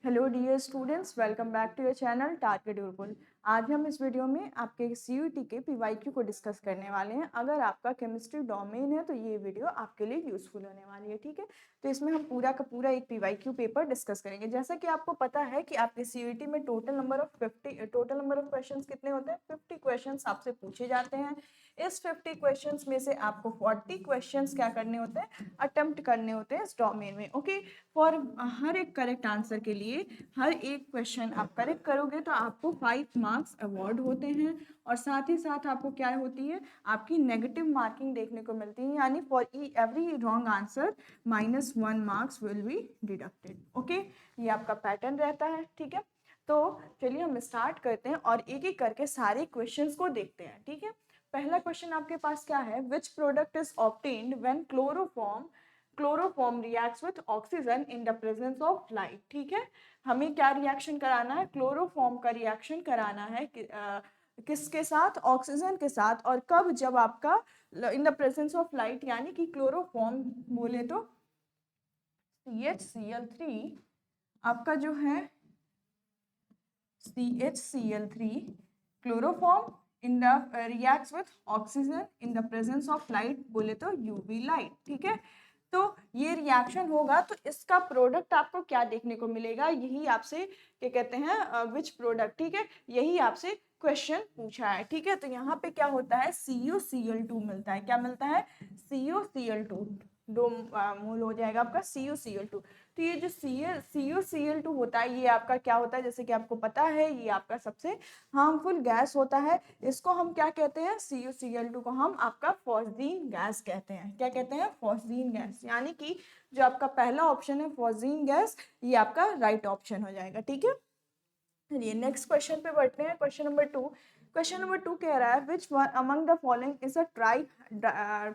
Hello dear students, welcome back to your channel Target Gurukul. आज हम इस वीडियो में आपके सीयूटी के पीवाईक्यू को डिस्कस करने वाले हैं। अगर आपका केमिस्ट्री डोमेन है तो ये वीडियो आपके लिए यूजफुल होने वाली है, ठीक है। तो इसमें हम पूरा का पूरा एक पीवाईक्यू पेपर डिस्कस करेंगे। जैसा कि आपको पता है कि आपके सीयूटी में टोटल नंबर ऑफ क्वेश्चन कितने होते हैं, 50 क्वेश्चन आपसे पूछे जाते हैं। इस 50 क्वेश्चंस में से आपको 40 क्वेश्चंस क्या करने होते हैं, अटेम्प्ट करने होते हैं इस डोमेन में, ओके। फॉर हर एक करेक्ट आंसर के लिए हर एक क्वेश्चन आप करेक्ट करोगे तो आपको 5 मार्क्स अवार्ड होते हैं, और साथ ही साथ आपको क्या होती है, आपकी नेगेटिव मार्किंग देखने को मिलती है, यानी for every wrong answer -1 marks will be deducted, okay. ये आपका पैटर्न रहता है, ठीक है। तो चलिए हम स्टार्ट करते हैं और एक एक करके सारे क्वेश्चंस को देखते हैं, ठीक है। पहला क्वेश्चन आपके पास क्या है, which product is obtained when chloroform reacts with oxygen in the presence of light, ठीक है। हमें क्या रिएक्शन कराना है, क्लोरोफॉर्म का रिएक्शन कराना है किसके साथ, ऑक्सीजन के साथ। और कब, जब आपका in the presence of light, यानी कि क्लोरोफॉर्म बोले तो CHCl3 आपका जो है CHCl3 chloroform in the reacts with oxygen in the presence of light बोले तो UV लाइट, ठीक है। तो ये रिएक्शन होगा तो इसका प्रोडक्ट आपको क्या देखने को मिलेगा, यही आपसे क्या कहते हैं विच प्रोडक्ट, ठीक है। यही आपसे क्वेश्चन पूछा है, ठीक है। तो यहाँ पे क्या होता है, CuCl2 मिलता है। क्या मिलता है, CuCl2, दो मोल हो जाएगा आपका CuCl2। तो ये जो CuCl2 होता है, ये आपका क्या होता है, जैसे कि आपको पता है ये आपका सबसे हार्मफुल गैस होता है। इसको हम क्या कहते हैं, CuCl2 को हम आपका फॉस्जीन गैस कहते हैं। क्या कहते हैं, फॉस्जीन गैस, यानी कि जो आपका पहला ऑप्शन है फॉस्जीन गैस, ये आपका राइट ऑप्शन हो जाएगा, ठीक है। चलिए नेक्स्ट क्वेश्चन पे बढ़ते हैं। क्वेश्चन नंबर टू कह रहा है, which one among the following is a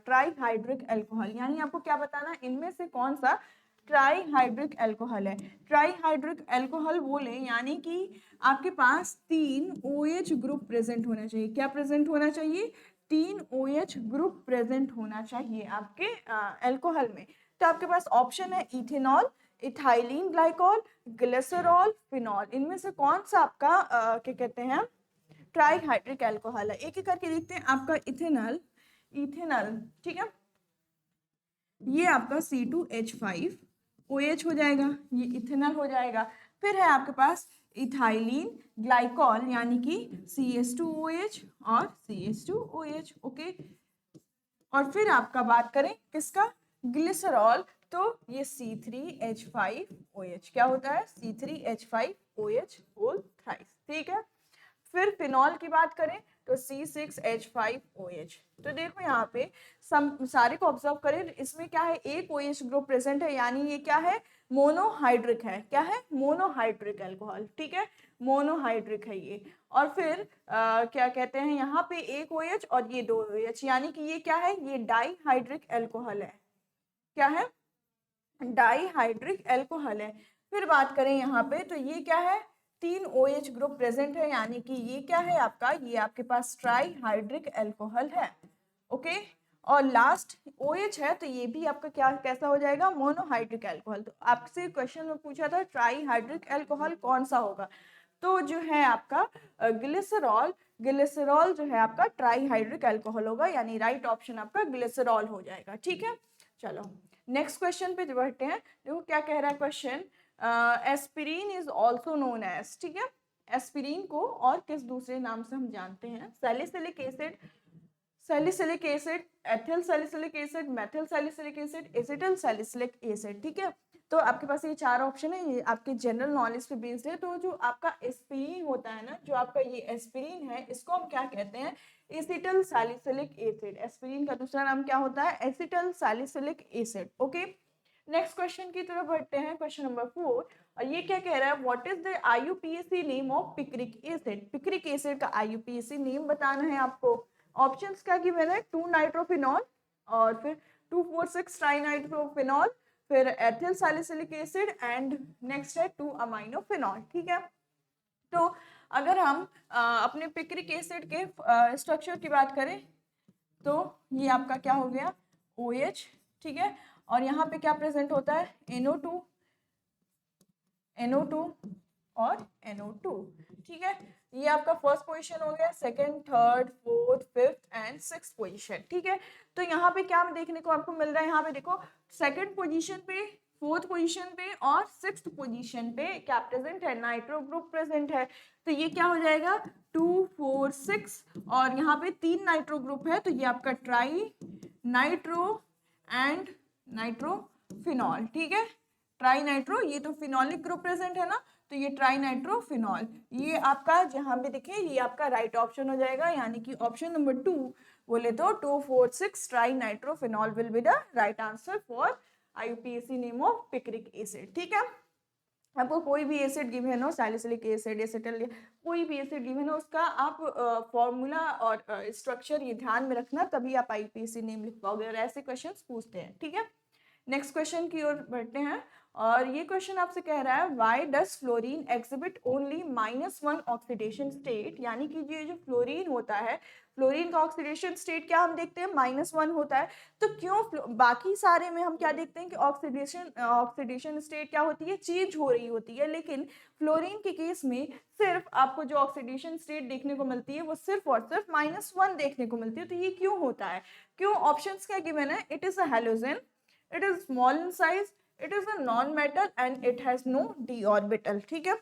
trihydric alcohol, यानी आपको क्या बताना है, इनमें से कौन सा ट्राईहाइड्रिक अल्कोहल है। ट्राईहाइड्रिक अल्कोहल बोले यानी कि आपके पास 3 OH ग्रुप प्रेजेंट होना चाहिए। क्या प्रेजेंट होना चाहिए, 3 OH ग्रुप प्रेजेंट होना चाहिए आपके अल्कोहल में। तो आपके पास ऑप्शन है ethanol, ethylene glycol, glycerol, phenol. इनमें से कौन सा आपका क्या कहते हैं ट्राईहाइड्रिक अल्कोहल है। एक एक करके देखते हैं। आपका इथेनॉल, ठीक है, ये आपका C2H5OH हो जाएगा, ये इथेनॉल हो जाएगा। फिर है आपके पास इथाइलिन ग्लाइकॉल, यानी कि CH2OH और CH2OH, ओके। और फिर आपका बात करें किसका, ग्लिसरॉल, तो ये C3H5OH क्या होता है, C3H5OH होल थ्राइस, ठीक है। फिर फिनॉल की बात करें तो C6H5OH। तो देखो यहाँ पे सारे को ऑब्जर्व करें, इसमें क्या है, एक OH ग्रुप प्रेजेंट है, यानी ये क्या है, मोनोहाइड्रिक है। क्या है, मोनोहाइड्रिक अल्कोहल, ठीक है, मोनोहाइड्रिक है ये। और फिर क्या कहते हैं, यहाँ पे एक OH और ये 2 OH, यानी कि ये क्या है, ये डाईहाइड्रिक अल्कोहल है। क्या है, डाईहाइड्रिक अल्कोहल है। फिर बात करें यहाँ पे तो ये क्या है, 3 OH ग्रुप प्रेजेंट है, यानी कि ये क्या है आपका, ये आपके पास ट्राईहाइड्रिक अल्कोहल है, ओके। और लास्ट OH है तो ये भी आपका क्या कैसा हो जाएगा, मोनोहाइड्रिक अल्कोहल। तो आपसे क्वेश्चन में पूछा था ट्राईहाइड्रिक अल्कोहल कौन सा होगा, तो जो है आपका ग्लिसरॉल जो है आपका ट्राईहाइड्रिक अल्कोहल होगा, यानी राइट ऑप्शन आपका ग्लिसरॉल हो जाएगा, ठीक है। चलो नेक्स्ट क्वेश्चन पे बढ़ते हैं। देखो क्या कह रहा है question, aspirin is also known as, ठीक है। एस्पिरिन को और किस दूसरे नाम से हम जानते हैं, salicylic acid, salicylic acid, ethyl salicylic acid, methyl salicylic acid, acetyl salicylic acid, ठीक है। तो आपके पास ये 4 ऑप्शन है, ये आपके जनरल नॉलेज पे बेस्ड है। तो जो आपका एस्पिरिन होता है ना, जो आपका ये एस्पिरिन है, इसको हम क्या कहते हैं, एसिटिल सैलिसिलिक एसिड। एस्पिरिन का दूसरा नाम क्या होता है, acetyl salicylic acid, okay. Next question की तरफ बढ़ते हैं, क्वेश्चन नंबर 4। और ये क्या कह रहा है, what is the IUPAC name of picric acid. Picric acid का IUPAC नेम बताना है आपको। ऑप्शंस क्या गिवन है, 2 नाइट्रोफिनॉल, और फिर 2,4,6 ट्राइनाइट्रोफिनॉल, फिर ethyl salicylic acid, and next है 2 अमाइनोफिनॉल, ठीक है। तो अगर हम अपने पिक्रिक एसिड के स्ट्रक्चर की बात करें तो ये आपका क्या हो गया, OH, ठीक है। और यहाँ पे क्या प्रेजेंट होता है, NO2, NO2 और NO2, ठीक है। ये आपका फर्स्ट पोजीशन हो गया, second, third, fourth, fifth and sixth position, ठीक है। तो यहाँ पे क्या देखने को आपको मिल रहा है, यहाँ पे देखो सेकंड पोजीशन पे, फोर्थ पोजीशन पे और सिक्स्थ पोजीशन पे क्या प्रेजेंट है, नाइट्रो ग्रुप प्रेजेंट है। तो ये क्या हो जाएगा 2 4 6 और यहाँ पे 3 नाइट्रो ग्रुप है, तो ये आपका ट्राई नाइट्रो एंड नाइट्रोफिनॉल, ठीक है। ट्राई नाइट्रो, ये तो फिनॉलिक ग्रुप प्रेजेंट है ना, तो ये ट्राई नाइट्रोफिनॉल, ये आपका जहां पे दिखे ये आपका राइट ऑप्शन हो जाएगा, यानी कि ऑप्शन नंबर 2 बोले तो 2 4 6 try nitrophenol will be the right answer for IUPAC name of picric acid, ठीक है। आपको कोई भी एसिड गिवन हो, सैलिसिलिक एसिड, एसिटल, कोई भी एसिड गिवन हो, उसका आप फॉर्मूला और स्ट्रक्चर ये ध्यान में रखना, तभी आप IUPAC नेम लिख पाओगे, और ऐसे क्वेश्चंस पूछते हैं, ठीक है। नेक्स्ट क्वेश्चन की ओर बढ़ते हैं, और ये क्वेश्चन आपसे कह रहा है why does fluorine exhibit only -1 oxidation state, यानी कि ये जो फ्लोरीन होता है, फ्लोरीन का ऑक्सीडेशन स्टेट क्या हम देखते हैं -1 होता है, तो क्यों बाकी सारे में हम क्या देखते हैं कि ऑक्सीडेशन स्टेट क्या होती है, चेंज हो रही होती है, लेकिन फ्लोरीन के केस में सिर्फ आपको जो ऑक्सीडेशन स्टेट देखने को मिलती है वो सिर्फ और सिर्फ -1 देखने को मिलती है। तो ये क्यों होता है, क्यों? ऑप्शंस क्या गिवन है, it is a halogen, it is small in size, it is a non-metal and it has no d orbital, ठीक है।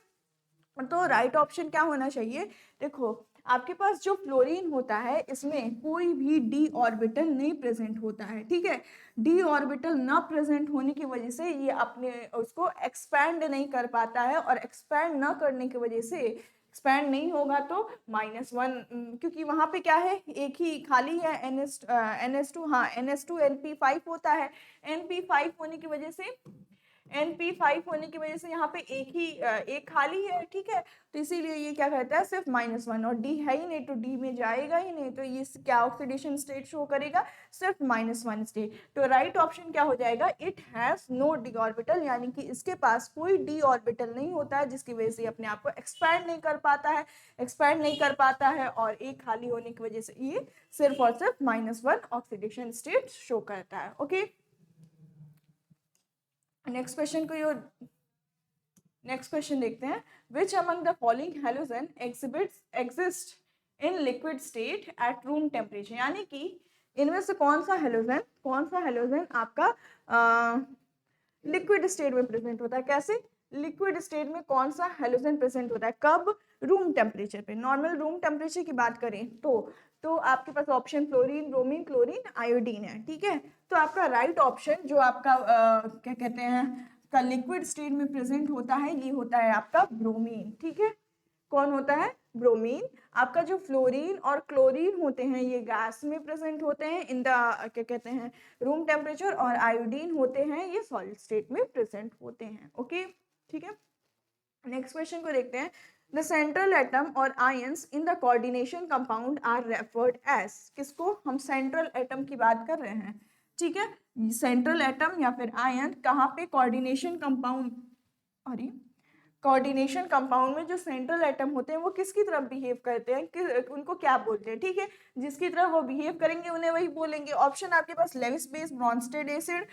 तो राइट ऑप्शन क्या होना चाहिए, देखो आपके पास जो फ्लोरीन होता है इसमें कोई भी डी ऑर्बिटल नहीं प्रेजेंट होता है, ठीक है। डी ऑर्बिटल ना प्रेजेंट होने की वजह से ये अपने उसको एक्सपैंड नहीं कर पाता है, और एक्सपैंड ना करने की वजह से, एक्सपैंड नहीं होगा तो -1, क्योंकि वहां पे क्या है, एक ही खाली है NS2, हाँ NS2 NP5 होता है, NP5 होने की वजह से, NP5 होने की वजह से यहाँ पे एक खाली है, ठीक है। तो इसीलिए ये क्या कहता है, सिर्फ -1, और डी है ही नहीं तो डी में जाएगा ही नहीं, तो ये क्या ऑक्सीडेशन स्टेट शो करेगा, सिर्फ -1 स्टेट। तो राइट ऑप्शन क्या हो जाएगा, it has no D orbital, यानी कि इसके पास कोई डी ऑर्बिटल नहीं होता है, जिसकी वजह से अपने आप को एक्सपैंड नहीं कर पाता है, और एक खाली होने की वजह से ये सिर्फ और सिर्फ -1 ऑक्सीडेशन स्टेट शो करता है, ओके। नेक्स्ट क्वेश्चन देखते हैं, which among the following halogen exist in liquid state at room temperature, यानी कि इनमें से कौन सा हैलोजन आपका लिक्विड स्टेट में प्रेजेंट होता है। कैसे, लिक्विड स्टेट में कौन सा हैलोजन प्रेजेंट होता है, कब, रूम टेम्परेचर पे। नॉर्मल रूम टेम्परेचर की बात करें तो आपके पास option fluorine, bromine, chlorine, iodine है, ठीक है। तो आपका राइट ऑप्शन जो आपका क्या कहते हैं का लिक्विड स्टेट में प्रेजेंट होता है, ये होता है आपका ब्रोमीन, ठीक है। कौन होता है, ब्रोमीन। आपका जो फ्लोरीन और क्लोरीन होते हैं ये गैस में प्रेजेंट होते हैं इन द क्या कहते हैं रूम टेम्परेचर, और आयोडीन होते हैं ये सॉलिड स्टेट में प्रेजेंट होते हैं, ओके, ठीक है। नेक्स्ट क्वेश्चन को देखते हैं, द सेंट्रल एटम और ions in the coordination compound are referred as, किसको, हम सेंट्रल एटम की बात कर रहे हैं, ठीक है। सेंट्रल एटम या फिर आयन कहाँ पे, कोऑर्डिनेशन कंपाउंड, अरे कोऑर्डिनेशन कंपाउंड में जो सेंट्रल एटम होते हैं वो किसकी तरफ बिहेव करते हैं, उनको क्या बोलते हैं, ठीक है। जिसकी तरफ वो बिहेव करेंगे उन्हें वही बोलेंगे। ऑप्शन आपके पास Lewis base, Bronsted acid,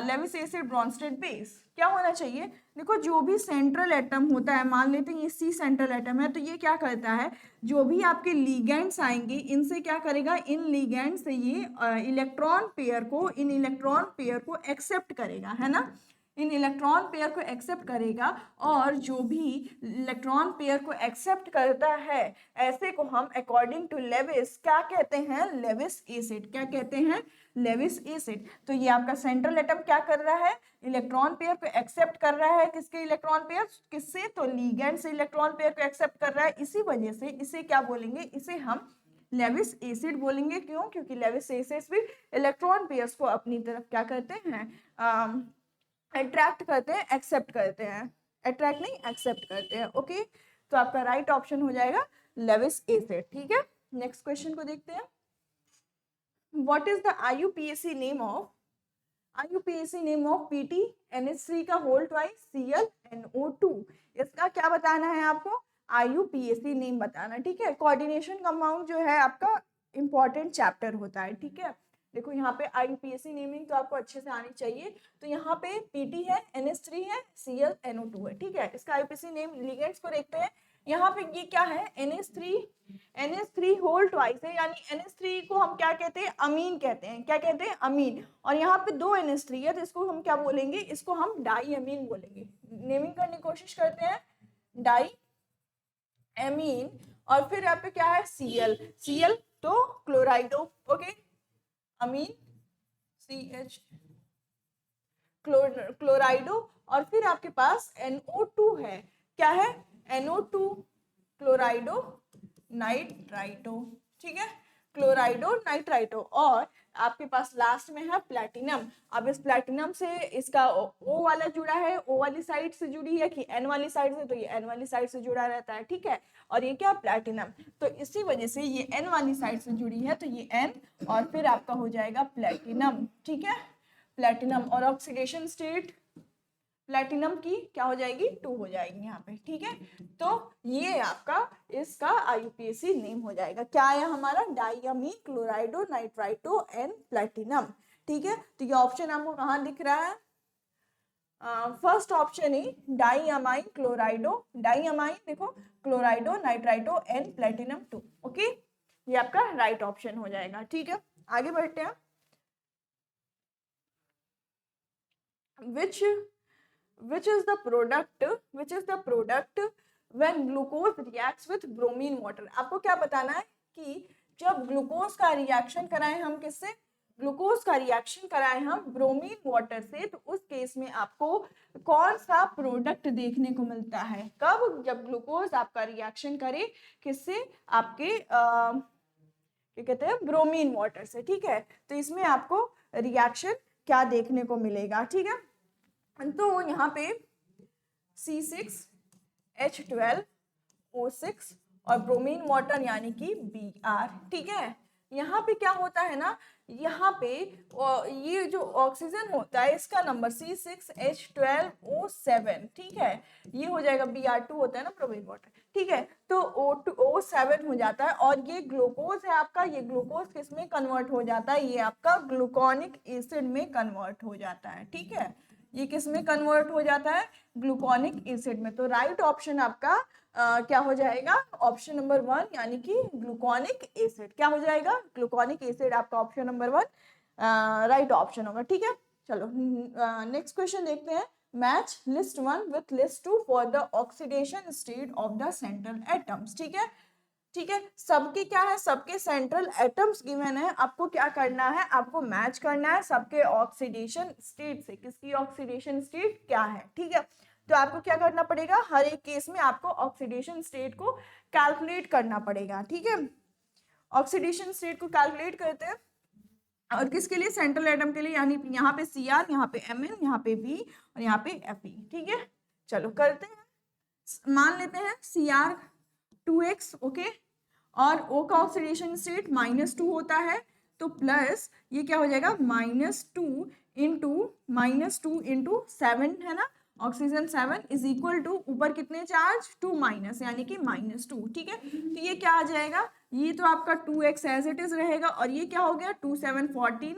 Lewis acid, Bronsted base, क्या होना चाहिए, देखो जो भी सेंट्रल एटम होता है, मान लेते हैं ये सी सेंट्रल एटम है, तो ये क्या करता है, जो भी आपके लिगेंड्स आएंगे इनसे क्या करेगा, इन लिगेंड से ये इलेक्ट्रॉन पेयर को एक्सेप्ट करेगा, है ना, इन इलेक्ट्रॉन पेयर को एक्सेप्ट करेगा, और जो भी इलेक्ट्रॉन पेयर को एक्सेप्ट करता है ऐसे को हम अकॉर्डिंग टू लेविस क्या कहते हैं, लेविस एसिड, क्या कहते हैं, लेविस एसिड। तो ये आपका सेंट्रल एटम क्या कर रहा है, इलेक्ट्रॉन पेयर को एक्सेप्ट कर रहा है, किसके इलेक्ट्रॉन पेयर, किससे, तो लिगेंड से इलेक्ट्रॉन पेयर को एक्सेप्ट कर रहा है, इसी वजह से इसे क्या बोलेंगे, इसे हम लेविस एसिड बोलेंगे। क्यों, क्योंकि लेविस एसिड भी इलेक्ट्रॉन पेयर्स को अपनी तरफ क्या करते हैं, अट्रैक्ट करते हैं, एक्सेप्ट करते हैं, अट्रैक्ट नहीं एक्सेप्ट करते हैं, ओके। तो आपका राइट ऑप्शन हो जाएगा लेविस एसिड, ठीक है। नेक्स्ट क्वेश्चन को देखते हैं, what is the IUPAC name of PTNH3 का होल ट्वाइस ClNO2, इसका क्या बताना है आपको, IUPAC नेम बताना, ठीक है। कोऑर्डिनेशन कंपाउंड जो है आपका इंपॉर्टेंट चैप्टर होता है, ठीक है। देखो यहाँ पे IUPAC नेमिंग तो आपको अच्छे से आनी चाहिए। तो यहाँ पे PT है, NH3 है, Cl NO2 है, ठीक है। इसका IUPAC नेम लिगेंड्स को देखते हैं। यहाँ पे ये क्या है, NH3 होल ट्वाइस है, यानी NH3 को हम क्या कहते हैं, अमीन कहते हैं। क्या कहते हैं, अमीन। और यहाँ पे 2 NH3 है, तो इसको हम क्या बोलेंगे, इसको हम डाई अमीन बोलेंगे। नेमिंग करने की कोशिश करते हैं, डाई एमीन। और फिर यहाँ पे क्या है, Cl तो क्लोराइडो, ओके, अमीन CH क्लोराइडो। और फिर आपके पास NO2 है, क्या है, NO2 क्लोराइडो नाइट्राइटो, ठीक है, क्लोराइडो नाइट्राइटो। और आपके पास लास्ट में है प्लैटिनम। अब इस प्लैटिनम से इसका O वाला जुड़ा है, O वाली साइड से जुड़ी है कि N वाली साइड से, तो ये N वाली साइड से जुड़ा रहता है, ठीक है। और ये क्या, प्लैटिनम, तो इसी वजह से ये N वाली साइड से जुड़ी है, तो ये N और फिर आपका हो जाएगा प्लैटिनम, ठीक है, प्लैटिनम। और ऑक्सीडेशन स्टेट प्लैटिनम की क्या हो जाएगी, 2 हो जाएगी यहाँ पे, ठीक है। तो ये आपका इसका IUPAC नेम हो जाएगा, क्या है हमारा, डाईअमीन क्लोराइडो नाइट्राइटो एंड प्लैटिनम, ठीक है। तो ये ऑप्शन आपको कहाँ दिख रहा है, फर्स्ट ऑप्शन ही डाईअमाइन क्लोराइडो, डाईअमाइन देखो क्लोराइडो नाइट्राइटो एंड प्लैटिनम 2, ओके, ये आपका राइट ऑप्शन हो जाएगा, ठीक है। आगे बढ़ते हैं, which is the product when glucose reacts with bromine water। आपको क्या बताना है कि जब ग्लूकोज का रिएक्शन कराएं हम किससे, ग्लूकोज का रिएक्शन कराएं हम ब्रोमीन वाटर से, तो उस केस में आपको कौन सा प्रोडक्ट देखने को मिलता है, कब, जब ग्लूकोज आपका रिएक्शन करे किससे, आपके क्या कहते हैं, ब्रोमीन वाटर से, ठीक है। तो इसमें आपको रिएक्शन क्या देखने को मिलेगा, ठीक है। तो यहाँ पे C6H12O6 और ब्रोमीन वाटर यानी कि Br, ठीक है। यहाँ पे क्या होता है ना, यहाँ पे ये जो ऑक्सीजन होता है इसका नंबर C6H12O7, ठीक है, ये हो जाएगा, Br2 होता है ना ब्रोमीन वाटर, ठीक है। तो O7 हो जाता है, और ये ग्लूकोज है आपका, ये ग्लूकोज किस में कन्वर्ट हो जाता है, ये आपका ग्लूकोनिक एसिड में कन्वर्ट हो जाता है, ठीक है। ये किस में कन्वर्ट हो जाता है, ग्लूकोनिक एसिड में। तो राइट ऑप्शन आपका क्या हो जाएगा, ऑप्शन नंबर 1 यानी कि ग्लूकोनिक एसिड, क्या हो जाएगा, ग्लूकोनिक एसिड आपका ऑप्शन नंबर 1 राइट ऑप्शन होगा, ठीक है। चलो नेक्स्ट क्वेश्चन देखते हैं, match list 1 with list 2 for the oxidation state of the central atoms, ठीक है, ठीक है। सबके क्या है, सबके सेंट्रल एटम्स गिवन है, आपको क्या करना है, आपको मैच करना है सबके ऑक्सीडेशन स्टेट से, किसकी ऑक्सीडेशन स्टेट क्या है, ठीक है। तो आपको क्या करना पड़ेगा, हर एक केस में आपको ऑक्सीडेशन स्टेट को कैलकुलेट करना पड़ेगा, ठीक है। ऑक्सीडेशन स्टेट को कैलकुलेट करते हैं, और किसके लिए, सेंट्रल एटम के लिए, यानी यहाँ पे Cr, यहाँ पे Mn, यहाँ पे B और यहाँ पे Fe, ठीक है। चलो करते हैं, मान लेते हैं Cr 2x, ओके, और O का ऑक्सीडेशन स्टेट -2 होता है, तो प्लस ये क्या हो जाएगा, -2 इंटू 7 है ना, ऑक्सीजन 7 इज इक्वल टू ऊपर कितने चार्ज, 2 माइनस, यानी कि -2, ठीक है। तो ये क्या आ जाएगा, ये तो आपका 2x एज इट इज रहेगा, और ये क्या हो गया 2 7 14,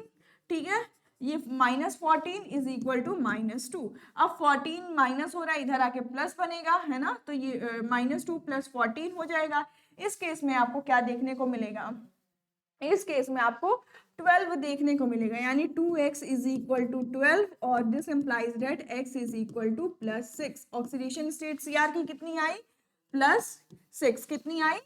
ठीक है। ये -14 इज इक्वल टू -2, अब 14 माइनस हो रहा है, इधर आके प्लस बनेगा, है ना, तो ये -2 + 14 हो जाएगा। इस केस में आपको क्या देखने को मिलेगा, इस केस में आपको 12 देखने को मिलेगा, यानी 2x इज इक्वल टू 12, और this implies that x is equal to +6। Oxidation state Cr की कितनी आई, +6, कितनी आई,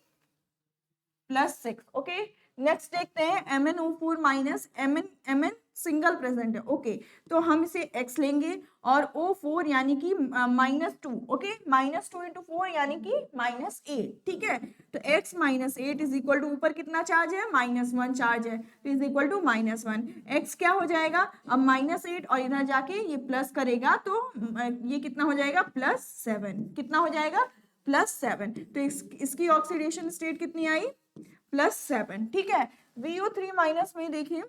+6, ओके। नेक्स्ट देखते हैं MnO4 minus Mn single present है, ओके, तो हम इसे x लेंगे, और O4 यानी कि -2, ओके, -2 इंटू 4 यानी कि -8, ठीक है। तो x -8 इज इक्वल टू ऊपर कितना चार्ज है, -1 चार्ज है, तो इज इक्वल टू -1, x क्या हो जाएगा, अब -8 और इधर जाके ये प्लस करेगा, तो ये कितना हो जाएगा, +7, कितना हो जाएगा, +7। तो इसकी ऑक्सीडेशन स्टेट कितनी आई, +7, ठीक है। VO3 माइनस में देखिए,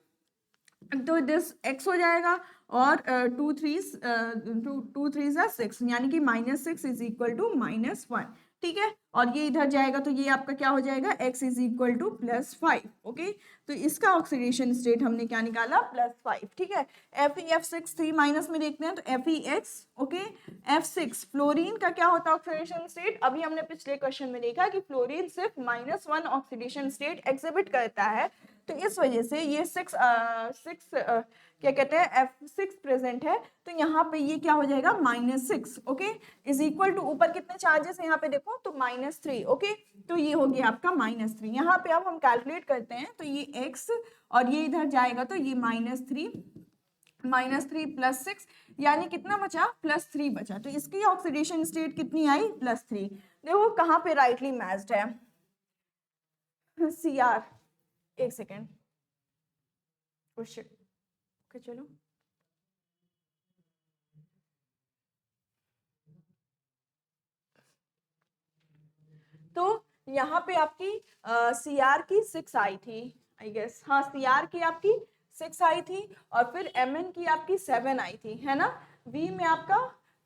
तो दिस x हो जाएगा, और 2 3 6 यानी कि -6 इज इक्वल टू -1, ठीक है, और ये इधर जाएगा तो ये आपका क्या हो जाएगा, x is equal to +5। Okay, तो इसका ऑक्सीडेशन स्टेट हमने क्या निकाला, +5। ठीक है, Fe(F6) 3 माइनस में देखते हैं तो Fex। ओके, F6 फ्लोरीन का क्या होता है ऑक्सीडेशन स्टेट, अभी हमने पिछले क्वेश्चन में देखा कि फ्लोरीन सिर्फ -1 ऑक्सीडेशन स्टेट एग्जिबिट करता है, तो इस वजह से ये 6 क्या कहते हैं F6 प्रेजेंट है, तो यहाँ पे ये क्या हो जाएगा -6। ओके, इज इक्वल टू ऊपर कितने चार्जेस है यहाँ पे देखो तो -3। ओके, तो ये हो गया आपका -3। यहाँ पे अब हम कैलकुलेट करते हैं तो ये x और ये इधर जाएगा तो ये -3 +6 यानी कितना बचा, +3 बचा, तो इसकी ऑक्सीडेशन स्टेट कितनी आई, +3। देखो कहाँ पे राइटली मैच्ड है, CR, एक सेकेंड, ओके चलो, तो यहाँ पे आपकी CR की 6 आई थी, आई गेस, हाँ CR की आपकी 6 आई थी और फिर MN की आपकी 7 आई थी, है ना। V में आपका,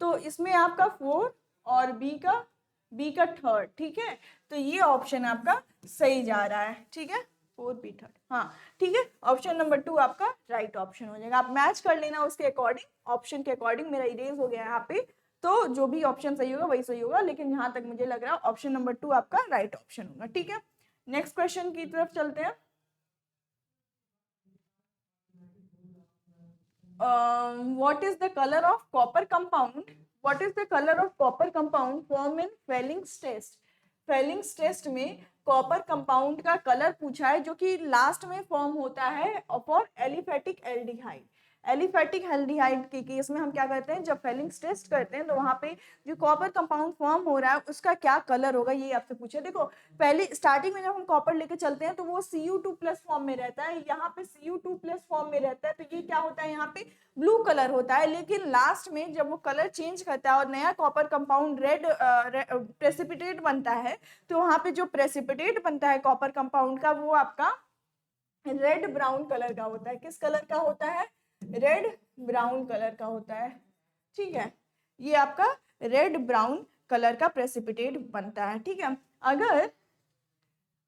तो इसमें आपका 4 और B का 3rd। ठीक है, तो ये ऑप्शन आपका सही जा रहा है। ठीक है, 4B 3rd, हाँ ठीक है, ऑप्शन नंबर 2 आपका राइट ऑप्शन हो जाएगा। आप मैच कर लेना उसके अकॉर्डिंग, ऑप्शन के अकॉर्डिंग। मेरा इरेज हो गया यहाँ पे, तो जो भी ऑप्शन सही होगा वही सही होगा, लेकिन यहाँ तक मुझे लग रहा है ऑप्शन नंबर 2 आपका राइट ऑप्शन होगा। ठीक है, नेक्स्ट क्वेश्चन की तरफ चलते हैं। What is the color of copper compound? What is the color of copper compound formed in Felling's test? Felling's test में कॉपर कंपाउंड का कलर पूछा है जो कि लास्ट में फॉर्म होता है for aliphatic aldehyde. Aliphatic aldehyde के केस में हम क्या करते हैं, जब फेलिंग्स टेस्ट करते हैं तो वहां पे जो कॉपर कंपाउंड फॉर्म हो रहा है उसका क्या कलर होगा, ये आपसे पूछे। देखो पहले स्टार्टिंग में जब हम कॉपर लेके चलते हैं तो वो Cu2+ फॉर्म में रहता है, यहाँ पे Cu2+ फॉर्म में रहता है, तो ये क्या होता है, यहाँ पे ब्लू कलर होता है। लेकिन लास्ट में जब वो कलर चेंज करता है और नया कॉपर कंपाउंड रेड प्रेसिपिटेट बनता है, तो वहां पे जो प्रेसिपिटेट बनता है कॉपर कंपाउंड का वो आपका रेड ब्राउन कलर का होता है। किस कलर का होता है, रेड ब्राउन कलर का होता है। ठीक है, ये आपका रेड ब्राउन कलर का प्रेसिपिटेट बनता है। ठीक है, अगर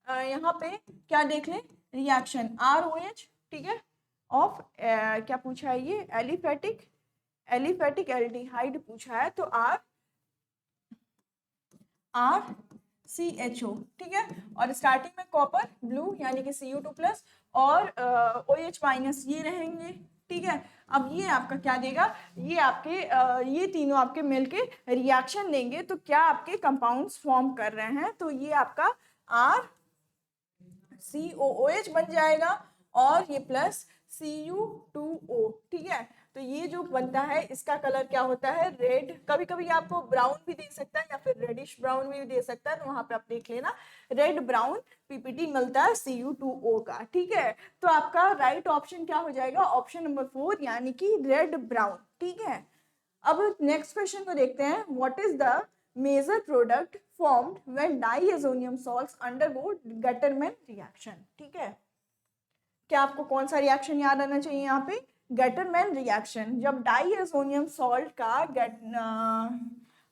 यहाँ पे क्या देख लें, रिएक्शन ROH, ठीक है, ऑफ क्या पूछा है ये, एलिफेटिक एल्डिहाइड पूछा है, तो RCHO। ठीक है, और स्टार्टिंग में कॉपर ब्लू यानी कि Cu2+ और OH- ये रहेंगे। ठीक है, अब ये आपका क्या देगा, ये आपके ये तीनों आपके मिलके रिएक्शन देंगे, तो क्या आपके कंपाउंड्स फॉर्म कर रहे हैं, तो ये आपका RCOOH बन जाएगा और ये प्लस Cu2O। ठीक है, तो ये जो बनता है इसका कलर क्या होता है, रेड। कभी कभी आपको ब्राउन भी दे सकता है या फिर रेडिश ब्राउन भी दे सकता है, तो वहां पे आप देख लेना, रेड ब्राउन PPT मिलता है Cu2O का। ठीक है, तो आपका राइट ऑप्शन क्या हो जाएगा, ऑप्शन नंबर 4 यानी कि रेड ब्राउन। ठीक है, अब नेक्स्ट क्वेश्चन को देखते हैं। What is the major product formed when diazonium salts undergo Gattermann reaction. ठीक है, क्या आपको कौन सा रिएक्शन याद आना चाहिए यहाँ पे, गटरमैन रिएक्शन। जब डाइएजोनियम सॉल्ट का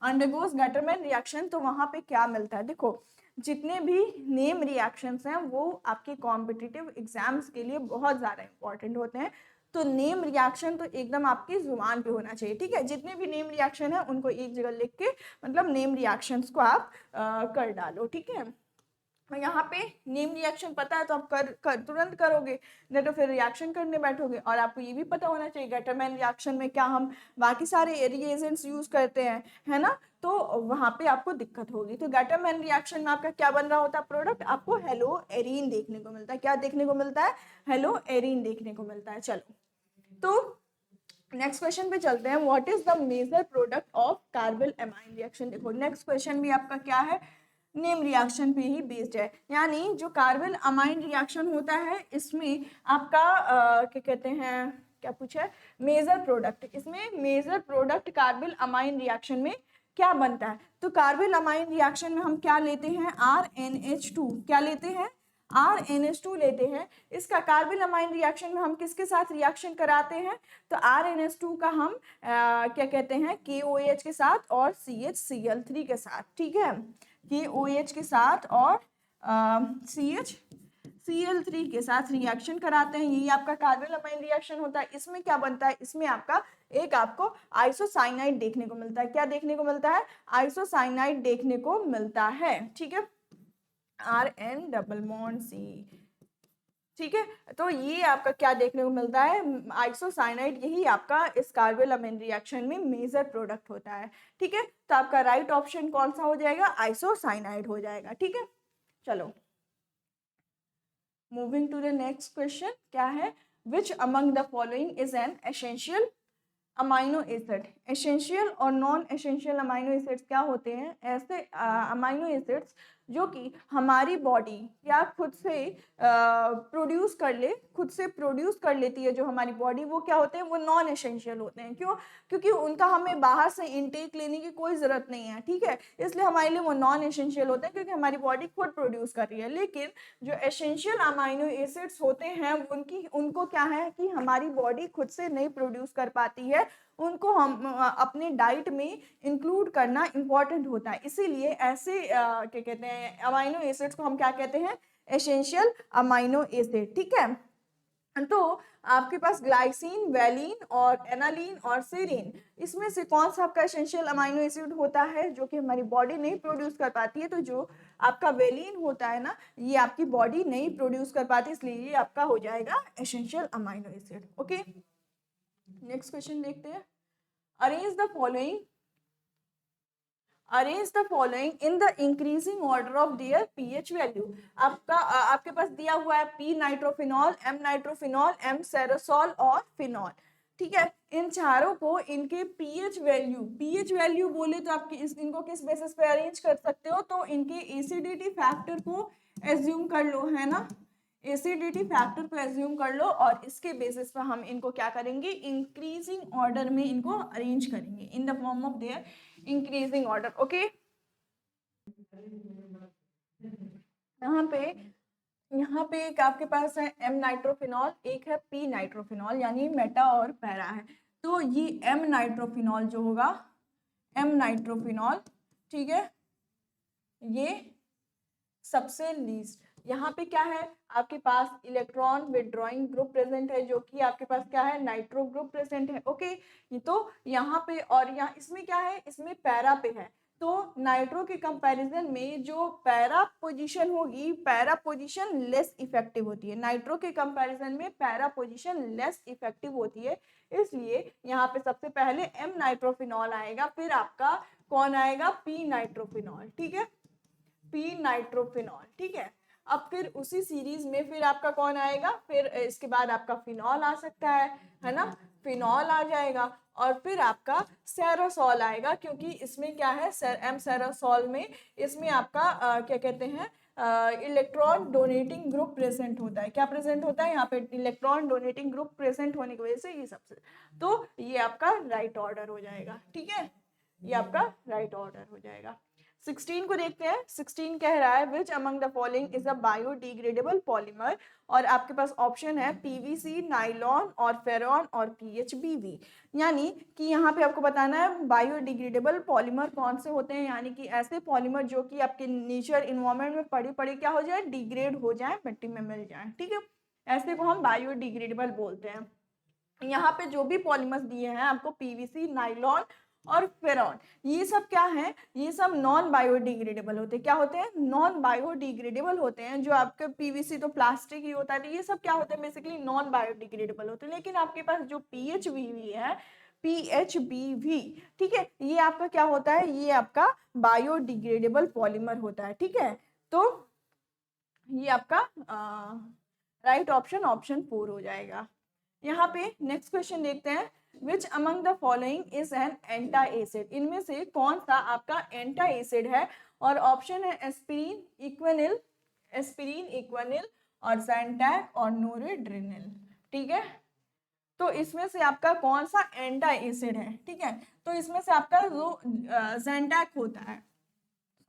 अंडरगोज गटरमैन रिएक्शन, तो वहां पे क्या मिलता है, देखो जितने भी नेम रिएक्शंस हैं वो आपके कॉम्पिटिटिव एग्जाम्स के लिए बहुत ज़्यादा इंपॉर्टेंट होते हैं, तो नेम रिएक्शन तो एकदम आपकी जुबान पे होना चाहिए। ठीक है, जितने भी नेम रिएक्शन है उनको एक जगह लिख के मतलब नेम रिएक्शंस को आप कर डालो। ठीक है, यहाँ पे नेम रिएक्शन पता है तो आप तुरंत करोगे, नहीं तो फिर रिएक्शन करने बैठोगे। और आपको ये भी पता होना चाहिए गटरमैन रिएक्शन में क्या हम बाकी सारे रिएजेंट्स यूज करते हैं, है ना, तो वहां पे आपको दिक्कत होगी। तो गटरमैन रिएक्शन में आपका क्या बन रहा होता है प्रोडक्ट, आपको हेलो एरीन देखने को मिलता है। क्या देखने को मिलता है, हेलो एरीन देखने को मिलता है। चलो तो नेक्स्ट क्वेश्चन पे चलते हैं। What is the major product of carbylamine reaction. देखो नेक्स्ट क्वेश्चन भी आपका क्या है, नेम रिएक्शन पे ही बेस्ड है, यानी जो कार्बन अमाइन रिएक्शन होता है इसमें आपका क्या कहते हैं, क्या पूछा है, मेजर प्रोडक्ट। इसमें major product carbon amine reaction में क्या बनता है, तो कार्बन अमाइन रिएक्शन में हम क्या लेते हैं, RNH2। क्या लेते हैं, RNH2 लेते हैं। इसका कार्बन अमाइन रिएक्शन में हम किसके साथ रिएक्शन कराते हैं, तो RNH2 का हम क्या कहते हैं, KOH के साथ और CHCl3 के साथ। ठीक है, कि OH के साथ और CH Cl3 के साथ रिएक्शन कराते हैं, यही आपका कार्बोलामाइन रिएक्शन होता है। इसमें क्या बनता है, इसमें आपका एक आपको आइसोसाइनाइड देखने को मिलता है। क्या देखने को मिलता है, आइसोसाइनाइड देखने को मिलता है, ठीक है, RN डबल बॉन्ड C, ठीक है। तो ये आपका क्या देखने को मिलता है, आइसोसाइनाइड, यही आपका इस कार्बोलामाइन रिएक्शन में मेजर प्रोडक्ट होता है, ठीक है। तो आपका राइट ऑप्शन कौन सा हो जाएगा, आइसोसाइनाइड हो जाएगा, ठीक है। चलो moving to the next question, क्या है, which among the following is an essential amino acid. Essential और नॉन एसेंशियल अमाइनो एसिड्स क्या होते हैं, ऐसे अमाइनो एसिड्स जो कि हमारी बॉडी या खुद से प्रोड्यूस कर ले, खुद से प्रोड्यूस कर लेती है जो हमारी बॉडी, वो क्या होते हैं, वो नॉन एसेंशियल होते हैं। क्यों, क्योंकि उनका हमें बाहर से इनटेक लेने की कोई ज़रूरत नहीं है, ठीक है, इसलिए हमारे लिए वो नॉन एसेंशियल होते हैं क्योंकि हमारी बॉडी खुद प्रोड्यूस कर रही है। लेकिन जो एसेंशियल अमाइनो एसिड्स होते हैं उनको क्या है कि हमारी बॉडी खुद से नहीं प्रोड्यूस कर पाती है, उनको हम अपने डाइट में इंक्लूड करना इम्पॉर्टेंट होता है। इसीलिए ऐसे क्या कहते हैं अमाइनो एसिड्स को हम क्या कहते हैं, एसेंशियल अमाइनो एसिड, ठीक है। तो आपके पास ग्लाइसिन, वैलिन और एनालिन और सेरीन, इसमें से कौन सा आपका एसेंशियल अमाइनो एसिड होता है जो कि हमारी बॉडी नहीं प्रोड्यूस कर पाती है। तो जो आपका वैलिन होता है ना, ये आपकी बॉडी नहीं प्रोड्यूस कर पाती, इसलिए ये आपका हो जाएगा essential amino acid, okay. Next question देखते हैं, arrange the following in the increasing order of there pH value. आपके पास दिया हुआ है P nitrophenol, M nitrophenol, M सेरोसोल और फिनॉल, ठीक है। इन चारों को इनके pH वैल्यू बोले तो आप इनको किस बेसिस पे अरेंज कर सकते हो, तो इनके एसिडिटी फैक्टर को एज्यूम कर लो, है ना, एसिडिटी फैक्टर को एज्यूम कर लो और इसके बेसिस पर हम इनको क्या करेंगे, इंक्रीजिंग ऑर्डर में इनको अरेंज करेंगे in the form of their increasing order, okay. यहाँ पे एक आपके पास है M नाइट्रोफिनॉल, एक है P नाइट्रोफिनॉल, यानी मेटा और पैरा है। तो ये M नाइट्रोफिनॉल जो होगा, M नाइट्रोफिनॉल, ठीक है, ये सबसे लीस्ट। यहाँ पे क्या है, आपके पास इलेक्ट्रॉन विड्रॉइंग ग्रुप प्रेजेंट है, जो कि आपके पास क्या है, नाइट्रो ग्रुप प्रेजेंट है, ओके। तो यहाँ पे और यहाँ इसमें क्या है, इसमें पैरा पे है। तो नाइट्रो के कंपैरिजन में जो पैरा पोजीशन होगी, पैरा पोजीशन लेस इफेक्टिव होती है, नाइट्रो के कंपैरिजन में पैरा पोजीशन लेस इफेक्टिव होती है। इसलिए यहाँ पे सबसे पहले M नाइट्रोफिनॉल आएगा, फिर आपका कौन आएगा, P नाइट्रोफिनॉल, ठीक है, P नाइट्रोफिनॉल, ठीक है। अब फिर उसी सीरीज में फिर आपका कौन आएगा, फिर इसके बाद आपका फिनॉल आ सकता है ना, फिनॉल आ जाएगा और फिर आपका सेरोसोल आएगा, क्योंकि इसमें क्या है, M सेरोसोल में इसमें आपका क्या कहते हैं, इलेक्ट्रॉन डोनेटिंग ग्रुप प्रेजेंट होता है। क्या प्रेजेंट होता है यहाँ पे, इलेक्ट्रॉन डोनेटिंग ग्रुप प्रेजेंट होने की वजह से ये सबसे, तो ये आपका राइट ऑर्डर हो जाएगा, ठीक है, ये आपका राइट ऑर्डर हो जाएगा। 16 को देखते हैं। 16 कह रहा है which among the following is a biodegradable polymer, और आपके पास ऑप्शन है पीवीसी, नाइलॉन और फेरॉन और पीएचबीवी। यानी कि यहाँ पे आपको बताना है बायोडिग्रेडेबल पॉलीमर कौन से होते हैं, यानी कि ऐसे पॉलीमर जो कि आपके नेचर इन्वायरमेंट में पड़े पड़े क्या हो जाए, डिग्रेड हो जाए, मिट्टी में मिल जाए, ठीक है, ऐसे को हम बायोडिग्रेडेबल बोलते हैं। यहाँ पे जो भी पॉलीमर्स दिए हैं आपको, पीवीसी, नाइलॉन और फेरॉन, ये सब क्या है, ये सब नॉन बायोडिग्रेडेबल होते हैं। क्या होते हैं, नॉन बायोडिग्रेडेबल होते हैं। जो आपके पीवीसी तो प्लास्टिक ही होता है, ये सब क्या होते हैं, बेसिकली नॉन बायोडिग्रेडेबल होते हैं। लेकिन आपके पास जो पीएचबीवी है, पीएचबीवी, ठीक है, ये आपका क्या होता है, ये आपका बायोडिग्रेडेबल पॉलीमर होता है, ठीक है। तो ये आपका राइट ऑप्शन ऑप्शन 4 हो जाएगा। यहाँ पे नेक्स्ट क्वेश्चन देखते हैं, which among the following is an antacid, इनमें से कौन सा आपका एंटा एसिड है, और ऑप्शन है एस्पिरिन, इक्विनिल और ज़ैंटैक और नोरेड्रेनिल, ठीक है। तो इसमें से आपका कौन सा एंटा एसिड है, ठीक है, तो इसमें से आपका जो ज़ैंटैक होता है,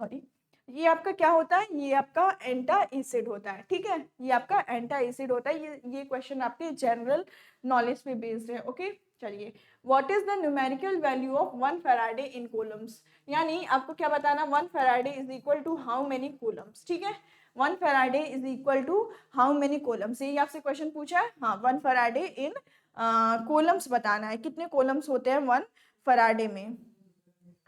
सॉरी, ये आपका क्या होता है, ये आपका एंटा एसिड होता है, ठीक है, ये आपका एंटा एसिड होता है। ये क्वेश्चन आपके जनरल नॉलेज पे बेस्ड है, ओके। चलिए, what is the numerical value of 1 faraday in coulombs, यानी आपको क्या बताना, 1 faraday is equal to how many coulombs. ठीक है, 1 faraday is equal to how many coulombs, यही आपसे क्वेश्चन पूछा है। हाँ, 1 फैराडे इन कूलम्स बताना है, कितने कूलम्स होते हैं 1 फैराडे में।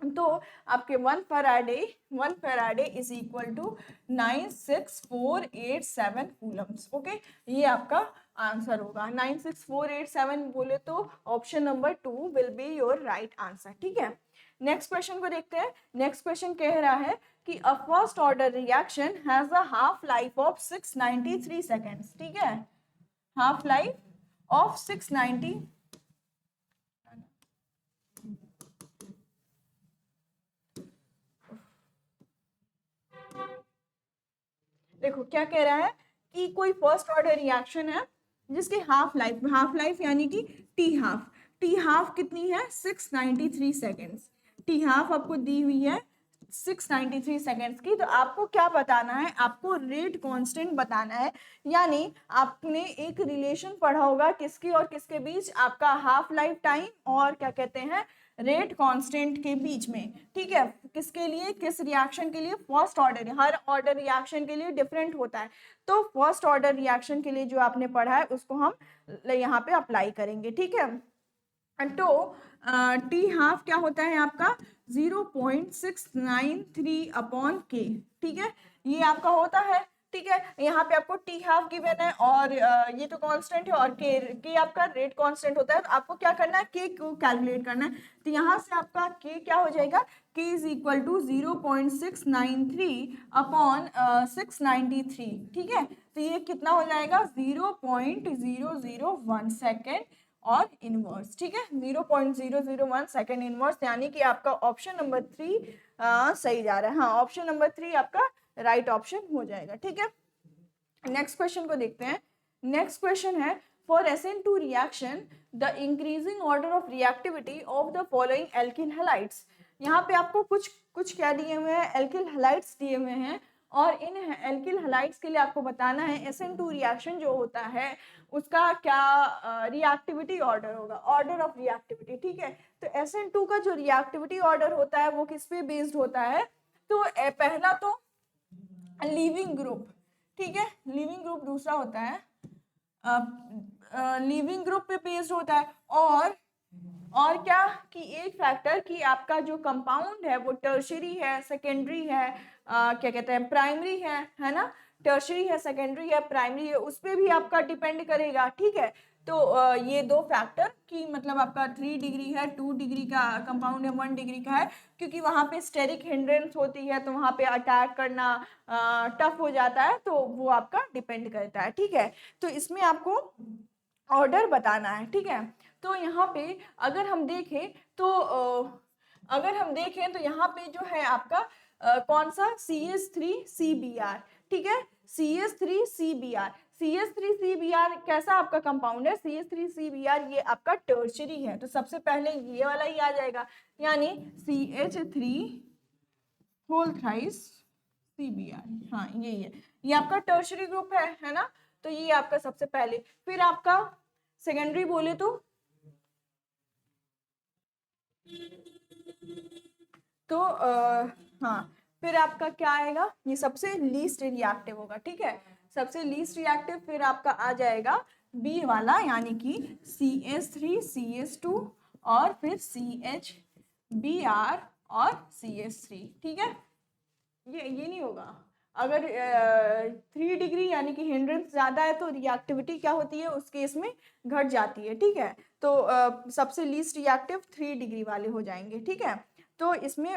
तो आपके 1 faraday is equal to 96487 coulombs. Okay, ये आपका आंसर होगा। 96487 बोले तो option number 2 will be your right answer. ठीक है, नेक्स्ट क्वेश्चन को देखते हैं। नेक्स्ट क्वेश्चन कह रहा है कि a first order reaction has a half life of 693 seconds. ठीक है, हाफ लाइफ ऑफ 690, देखो क्या कह रहा है कि कोई फर्स्ट ऑर्डर रिएक्शन है जिसकी हाफ लाइफ यानी कि टी हाफ कितनी है 693 सेकेंड्स। टी हाफ आपको दी हुई है 693 सेकेंड्स की। तो आपको क्या बताना है, आपको रेट कांस्टेंट बताना है, यानी आपने एक रिलेशन पढ़ा होगा किसकी और किसके बीच, आपका हाफ लाइफ टाइम और क्या कहते हैं रेट कांस्टेंट के बीच में। ठीक है, किसके लिए, किस रिएक्शन के लिए, फर्स्ट ऑर्डर, हर ऑर्डर रिएक्शन के लिए डिफरेंट होता है। तो फर्स्ट ऑर्डर रिएक्शन के लिए जो आपने पढ़ा है उसको हम यहाँ पे अप्लाई करेंगे। ठीक है, तो टी हाफ क्या होता है आपका 0.693 अपॉन के। ठीक है, ये आपका होता है। ठीक है, यहाँ पे आपको टी हाफ गिवन है और ये तो कांस्टेंट है और के आपका रेट कांस्टेंट होता है। तो आपको क्या करना है, के को कैलकुलेट करना है। तो यहाँ से आपका के क्या हो जाएगा, के इज इक्वल टू 0.693 अपॉन 693। ठीक है, तो ये कितना हो जाएगा 0.001 सेकेंड और इनवर्स। ठीक है, 0.001 सेकेंड इनवर्स, यानी कि आपका ऑप्शन नंबर 3 सही जा रहा है। हाँ, ऑप्शन नंबर 3 आपका राइट ऑप्शन हो जाएगा। ठीक है, नेक्स्ट क्वेश्चन को देखते हैं। नेक्स्ट क्वेश्चन है for SN2 reaction the increasing order of reactivity of the following alkyl halides. यहाँ पे आपको कुछ क्या दिए हुए हैं, एल्किल हैलाइड्स दिए हुए हैं और इन एल्किल हैलाइड्स के लिए आपको बताना है SN2 रिएक्शन जो होता है उसका क्या रिएक्टिविटी ऑर्डर होगा, ऑर्डर ऑफ रिएक्टिविटी। ठीक है, तो SN2 का जो रिएक्टिविटी ऑर्डर होता है वो किस पे बेस्ड होता है, तो पहला तो लीविंग ग्रुप। ठीक है, लीविंग ग्रुप दूसरा होता है लीविंग ग्रुप पे बेस्ड होता है और क्या कि एक फैक्टर कि आपका जो कंपाउंड है वो टर्शरी है, सेकेंडरी है, क्या कहते हैं प्राइमरी है ना, टर्शरी है, सेकेंडरी है, प्राइमरी है, उस पर भी आपका डिपेंड करेगा। ठीक है, तो ये दो फैक्टर कि मतलब आपका 3 डिग्री है, 2 डिग्री का कंपाउंड है, 1 डिग्री का है, क्योंकि वहाँ पे स्टेरिक हिंड्रेंस होती है तो वहाँ पे अटैक करना टफ हो जाता है, तो वो आपका डिपेंड करता है। ठीक है, तो इसमें आपको ऑर्डर बताना है। ठीक है, तो यहाँ पे अगर हम देखें तो यहाँ पे जो है आपका कौन सा CH3CBr। ठीक है, CH3CBr कैसा आपका कंपाउंड है, CH3CBr ये आपका टर्शरी है, तो सबसे पहले ये वाला ही आ जाएगा, यानी CH3 होल थ्राइस CBr। हाँ, यही है, ये आपका टर्शरी ग्रुप है ना, तो ये आपका सबसे पहले। फिर आपका सेकेंडरी बोले तो हाँ, फिर आपका क्या आएगा, ये सबसे लीस्ट रिएक्टिव होगा। ठीक है, सबसे लीस्ट रिएक्टिव फिर आपका आ जाएगा बी वाला, यानी कि CH3CH2 और फिर CHBr और CH3। ठीक है, ये नहीं होगा। अगर 3 डिग्री यानी कि हिंड्रेंस ज्यादा है तो रिएक्टिविटी क्या होती है उस केस में घट जाती है। ठीक है, तो सबसे लीस्ट रिएक्टिव 3 डिग्री वाले हो जाएंगे। ठीक है, तो इसमें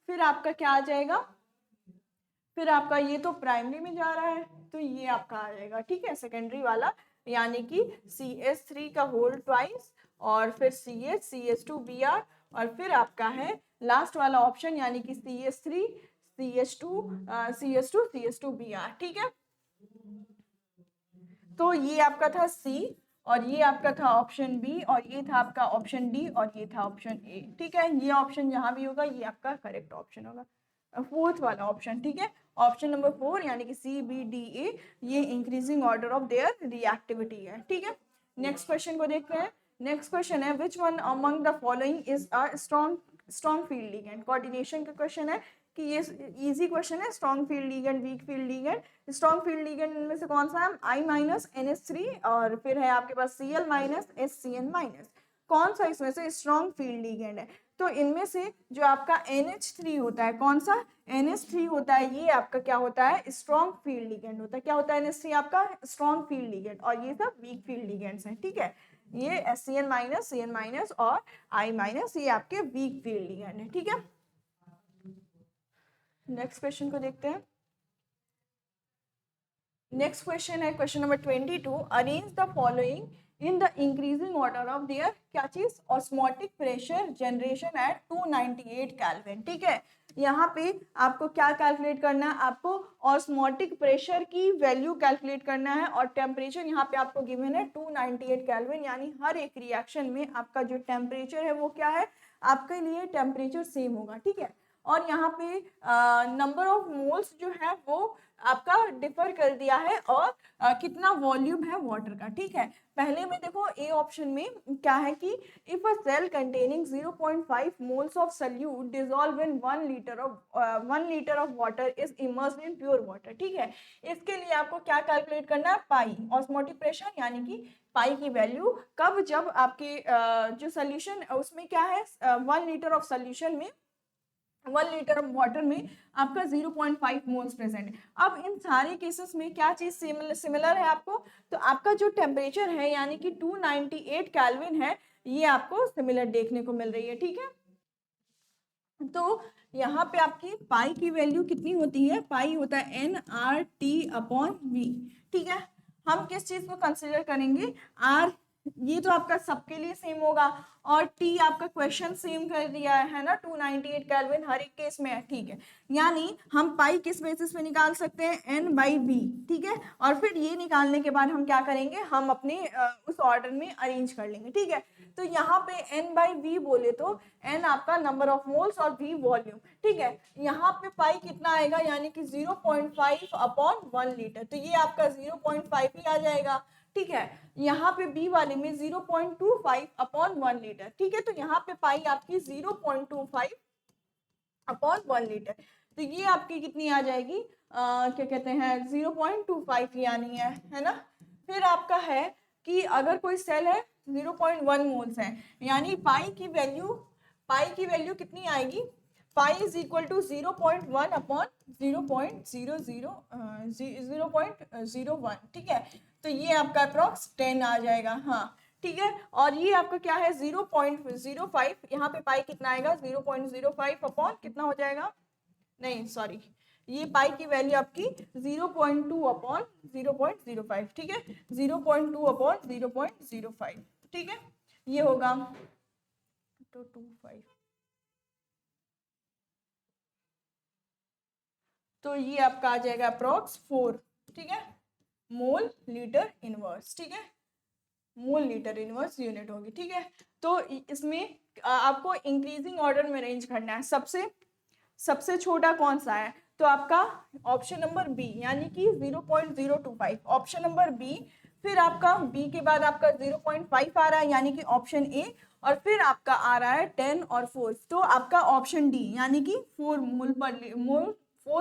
फिर आपका क्या आ जाएगा, फिर आपका ये तो प्राइमरी में जा रहा है तो ये आपका आ जाएगा। ठीक है, सेकेंडरी वाला यानी कि CH3 का होल ट्वाइस और फिर CH2Br और फिर आपका है लास्ट वाला ऑप्शन यानी कि CH3 CH2Br। ठीक है, तो ये आपका था C और ये आपका था ऑप्शन बी और ये था आपका ऑप्शन डी और ये था ऑप्शन ए। ठीक है, ये ऑप्शन जहां भी होगा ये आपका करेक्ट ऑप्शन होगा, फोर्थ वाला ऑप्शन। ठीक है, ऑप्शन नंबर 4 यानी कि CBDA ये increasing order of there reactivity है। ठीक है, नेक्स्ट क्वेश्चन को देखते हैं। नेक्स्ट क्वेश्चन है which one among the following is a strong field ligand. Coordination का क्वेश्चन है कि ये इजी क्वेश्चन है, strong field ligand, weak field ligand. Strong field ligand इनमें से कौन सा है? I-NH3 और फिर है आपके पास Cl-HCl-। कौन सा इसमें से स्ट्रॉन्ग फील्ड लिगेंड है? तो इनमें से जो आपका NH3 होता है, कौन सा NH3 होता है, ये आपका क्या होता है? स्ट्रॉन्ग फील्ड लिगेंड होता है। क्या होता है NH3 आपका? Strong field ligand. और ये सब वीक फील्ड लिगेंड्स हैं, ठीक है। ये Cn-, Cn- और I-, ये आपके वीक फील्ड लिगेंड है, ठीक है। नेक्स्ट क्वेश्चन को देखते हैं। नेक्स्ट क्वेश्चन है question number 22। Arrange the following in the increasing order of their क्या चीज? Osmotic pressure generation at 298 kelvin, ठीक है। यहाँ पे आपको क्या कैलकुलेट करना है? आपको ऑस्मोटिक प्रेशर की वैल्यू कैलकुलेट करना है और टेम्परेचर यहाँ पे आपको गिवन है 298 केल्विन, यानी हर एक रिएक्शन में आपका जो टेम्परेचर है वो क्या है? आपके लिए टेम्परेचर सेम होगा, ठीक है। और यहाँ पे नंबर ऑफ मोल्स जो है वो आपका डिफर कर दिया है और कितना वॉल्यूम है वाटर का, ठीक है। पहले में देखो ए ऑप्शन में क्या है कि if a cell containing 0.5 moles of solute dissolve in 1 litre of water is immersed in pure water, ठीक है। इसके लिए आपको क्या कैलकुलेट करना है? पाई, ऑस्मोटिक प्रेशर, यानी कि पाई की वैल्यू कब, जब आपके जो सोल्यूशन उसमें क्या है 1 लीटर ऑफ सोल्यूशन में 1 लीटर ऑफ वाटर में आपका 0.5 मोल्स प्रेजेंट है। अब इन सारे केसेस में क्या चीज सिमिलर है आपको? तो आपका जो टेम्परेचर है यानी कि 298 केल्विन है, ये आपको सिमिलर देखने को मिल रही है, ठीक है। तो यहाँ पे आपकी पाई की वैल्यू कितनी होती है? पाई होता है nRT/V, ठीक है। हम किस चीज को कंसिडर करेंगे? आर, ये तो आपका सबके लिए सेम होगा, और टी आपका क्वेश्चन सेम कर दिया है ना, 298 केल्विन हर एक केस में है, ठीक है। यानी हम पाई किस बेसिस पे निकाल सकते हैं? n/v, ठीक है। और फिर ये निकालने के बाद हम क्या करेंगे? हम अपने उस ऑर्डर में अरेंज कर लेंगे, ठीक है। तो यहाँ पे n/v बोले तो n आपका नंबर ऑफ मोल्स और v वॉल्यूम, ठीक है। यहाँ पे पाई कितना आएगा? यानी कि 0.5/1 लीटर, तो ये आपका 0.5 ही आ जाएगा, ठीक है। यहाँ पे बी वाले में 0.25/1 लीटर, ठीक है। तो यहाँ पे पाई आपकी 0.25/1 लीटर, तो ये आपकी कितनी आ जाएगी? क्या कहते हैं 0.25 यानी है ना। फिर आपका है कि अगर कोई सेल है 0.1 मोल्स है, यानी पाई की वैल्यू कितनी आएगी? पाई इज इक्वल टू 0.1/0.01, ठीक है। तो ये आपका अप्रॉक्स 10 आ जाएगा, हाँ, ठीक है। और ये आपका क्या है 0.05, यहाँ पे पाई कितना आएगा? 0.05 अपॉन कितना हो जाएगा? नहीं सॉरी, ये पाई की वैल्यू आपकी 0.2/0.05, ठीक है। 0.2/0.05, ठीक है। ये होगा 225, तो ये आपका आ जाएगा अप्रॉक्स 4, ठीक है, मोल लीटर इनवर्स, ठीक है। मोल लीटर इनवर्स यूनिट होगी, ठीक है। तो इसमें आपको इंक्रीजिंग ऑर्डर में अरेंज करना है। सबसे छोटा कौन सा है? तो आपका ऑप्शन नंबर बी, यानी कि 0.025, ऑप्शन नंबर बी। फिर आपका बी के बाद आपका 0.5 आ रहा है, यानी कि ऑप्शन ए। और फिर आपका आ रहा है 10 और 4, तो आपका ऑप्शन डी, यानी कि 4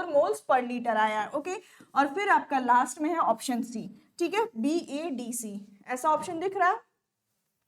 मोल्स पर लीटर आया है, ओके। और फिर आपका लास्ट में है ऑप्शन सी, ठीक है, BADC, ऐसा ऑप्शन दिख रहा है,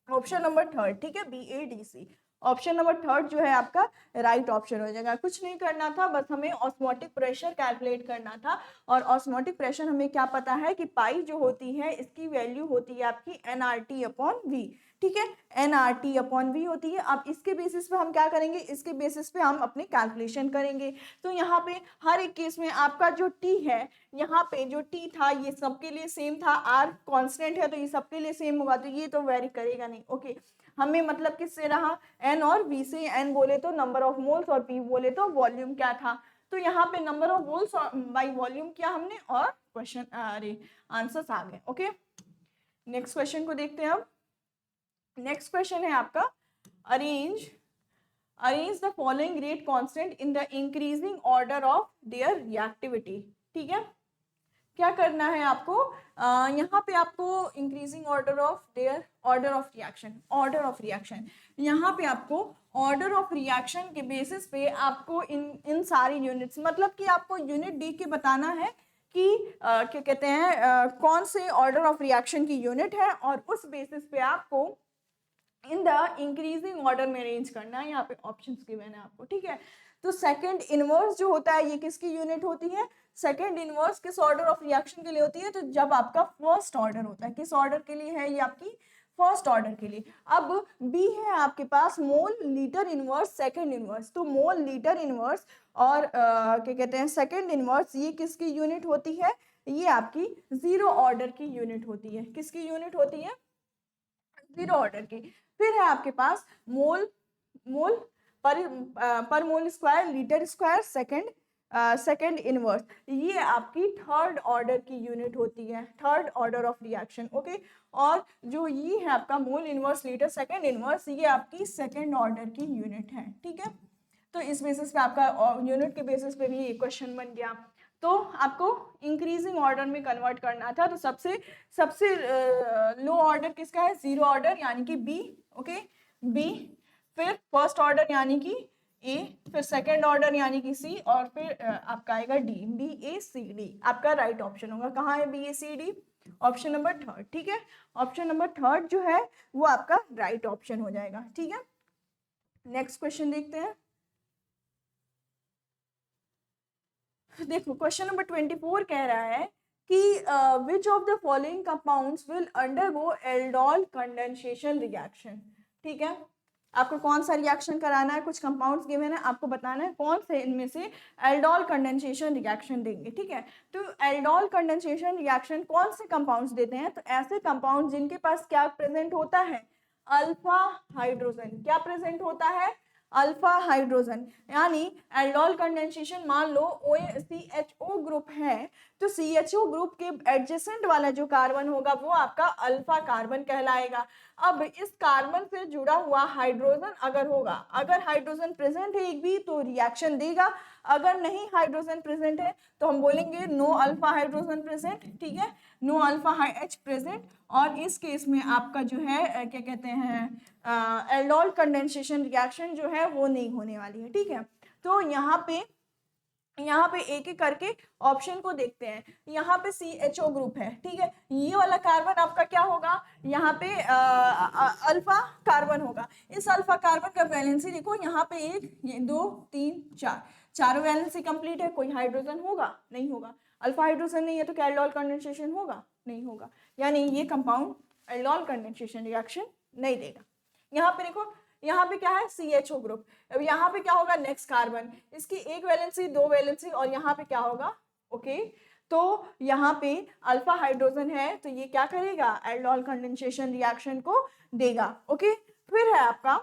ऑप्शन नंबर थर्ड, ठीक है, BADC। ऑप्शन नंबर थर्ड जो है आपका राइट ऑप्शन हो जाएगा। कुछ नहीं करना था, बस हमें ऑस्मोटिक प्रेशर कैलकुलेट करना था। और ऑस्मोटिक प्रेशर हमें क्या पता है कि पाई जो होती है इसकी वैल्यू होती है आपकी nRT/V, ठीक है, nRT/V होती है। अब इसके बेसिस पे हम क्या करेंगे? इसके बेसिस पे हम अपनी कैलकुलेशन करेंगे। तो यहाँ पे हर एक केस में आपका जो टी है, यहाँ पे जो टी था ये सबके लिए सेम था, आर कांस्टेंट है तो ये सबके लिए सेम होगा, तो ये तो वेरी करेगा नहीं, ओके। हमें मतलब किससे रहा? एन और वी से। एन बोले तो नंबर ऑफ मोल्स और वी बोले तो वॉल्यूम क्या था। तो यहाँ पे number of moles by volume किया हमने और क्वेश्चन अरे आंसर्स आ गए, ओके। नेक्स्ट क्वेश्चन को देखते हैं हम। नेक्स्ट क्वेश्चन है आपका arrange the following rate constant in the increasing order of there reactivity, ठीक है। क्या करना है आपको, यहाँ पे आपको increasing order of there order of reaction, यहाँ पे आपको ऑर्डर ऑफ रिएक्शन के बेसिस पे आपको इन सारी यूनिट्स, मतलब कि आपको यूनिट डी के बताना है कि क्या कहते हैं कौन से ऑर्डर ऑफ रिएक्शन की यूनिट है, और उस बेसिस पे आपको इन द इंक्रीजिंग ऑर्डर में अरेंज करना है। यहाँ पे ऑप्शंस गिवन है आपको, ठीक है। तो सेकंड इनवर्स जो होता है ये किसकी यूनिट होती है, सेकंड इनवर्स किस ऑर्डर ऑफ रिएक्शन के लिए होती है, तो जब आपका फर्स्ट ऑर्डर होता है, किस ऑर्डर के लिए है ये, आपकी फर्स्ट ऑर्डर के लिए। अब बी है आपके पास mole litre inverse second inverse, तो मोल लीटर इनवर्स और क्या कहते हैं सेकंड इनवर्स, ये किसकी यूनिट होती है, ये आपकी जीरो ऑर्डर की यूनिट होती है। किसकी यूनिट होती है, जीरो ऑर्डर की। फिर है आपके पास मोल मोल पर mole square litre square second inverse, ये आपकी थर्ड ऑर्डर की यूनिट होती है, third order of reaction, okay. और जो ये है आपका mole inverse litre second inverse, ये आपकी सेकंड ऑर्डर की यूनिट है, ठीक है। तो इस बेसिस पे आपका यूनिट के बेसिस पे भी ये क्वेश्चन बन गया। तो आपको इंक्रीजिंग ऑर्डर में कन्वर्ट करना था, तो सबसे सबसे लो ऑर्डर किसका है, जीरो ऑर्डर यानी कि बी, ओके बी। फिर फर्स्ट ऑर्डर यानी कि ए, फिर सेकंड ऑर्डर यानी कि सी, और फिर आपका आएगा D, B A C D आपका राइट ऑप्शन होगा। कहाँ है B A C D, option number third, ठीक है। ऑप्शन नंबर थर्ड जो है वो आपका राइट ऑप्शन हो जाएगा, ठीक है। नेक्स्ट क्वेश्चन देखते हैं। देखो क्वेश्चन नंबर 24 कह रहा है कि which of the following compounds will undergo aldol condensation reaction, ठीक है। आपको कौन सा रिएक्शन कराना है, कुछ कंपाउंड्स गिवन है, आपको बताना है कौन से इनमें से एल्डोल कंडेंसेशन रिएक्शन देंगे, ठीक है। तो एल्डोल कंडेंसेशन रिएक्शन कौन से कंपाउंड्स देते हैं, तो ऐसे कंपाउंड जिनके पास क्या प्रेजेंट होता है, अल्फा हाइड्रोजन, क्या प्रेजेंट होता है, अल्फा हाइड्रोजन। यानी एल्डोल कंडेंसेशन, मान लो CHO ग्रुप है, तो CHO ग्रुप के एडजेसेंट वाला जो कार्बन होगा वो आपका अल्फा कार्बन कहलाएगा। अब इस कार्बन से जुड़ा हुआ हाइड्रोजन अगर होगा, अगर हाइड्रोजन प्रेजेंट है एक भी तो रिएक्शन देगा, अगर नहीं हाइड्रोजन प्रेजेंट है तो हम बोलेंगे नो अल्फा हाइड्रोजन प्रेजेंट, ठीक है, नो अल्फा H प्रेजेंट। और इस केस में आपका जो है क्या कहते हैं एल्डोल कंडेंसेशन रिएक्शन जो है वो नहीं होने वाली है, ठीक है। तो यहाँ पे एक एक करके ऑप्शन को देखते हैं। यहाँ पे CHO ग्रुप है, ठीक है, ये वाला कार्बन आपका क्या होगा, यहाँ पे अल्फा कार्बन होगा। इस अल्फा कार्बन का वैलेंसी देखो, यहाँ पे एक, ये दो, तीन, चार, चारों वैलेंसी कंप्लीट है, कोई हाइड्रोजन होगा, नहीं होगा। अल्फा हाइड्रोजन नहीं है तो क्या एल्डोल कंडेंसेशन होगा, नहीं होगा। यानी ये कंपाउंड एल्डोल कंडेंसेशन रिएक्शन नहीं देगा। यहाँ पे देखो, यहाँ पे क्या है CHO ग्रुप, अब यहाँ पे क्या होगा नेक्स्ट कार्बन, इसकी एक वैलेंसी, दो वैलेंसी, और यहाँ पे क्या होगा, ओके। तो यहाँ पे अल्फा हाइड्रोजन है तो ये क्या करेगा, एल्डोल कंडेंसेशन रिएक्शन को देगा, ओके। फिर है आपका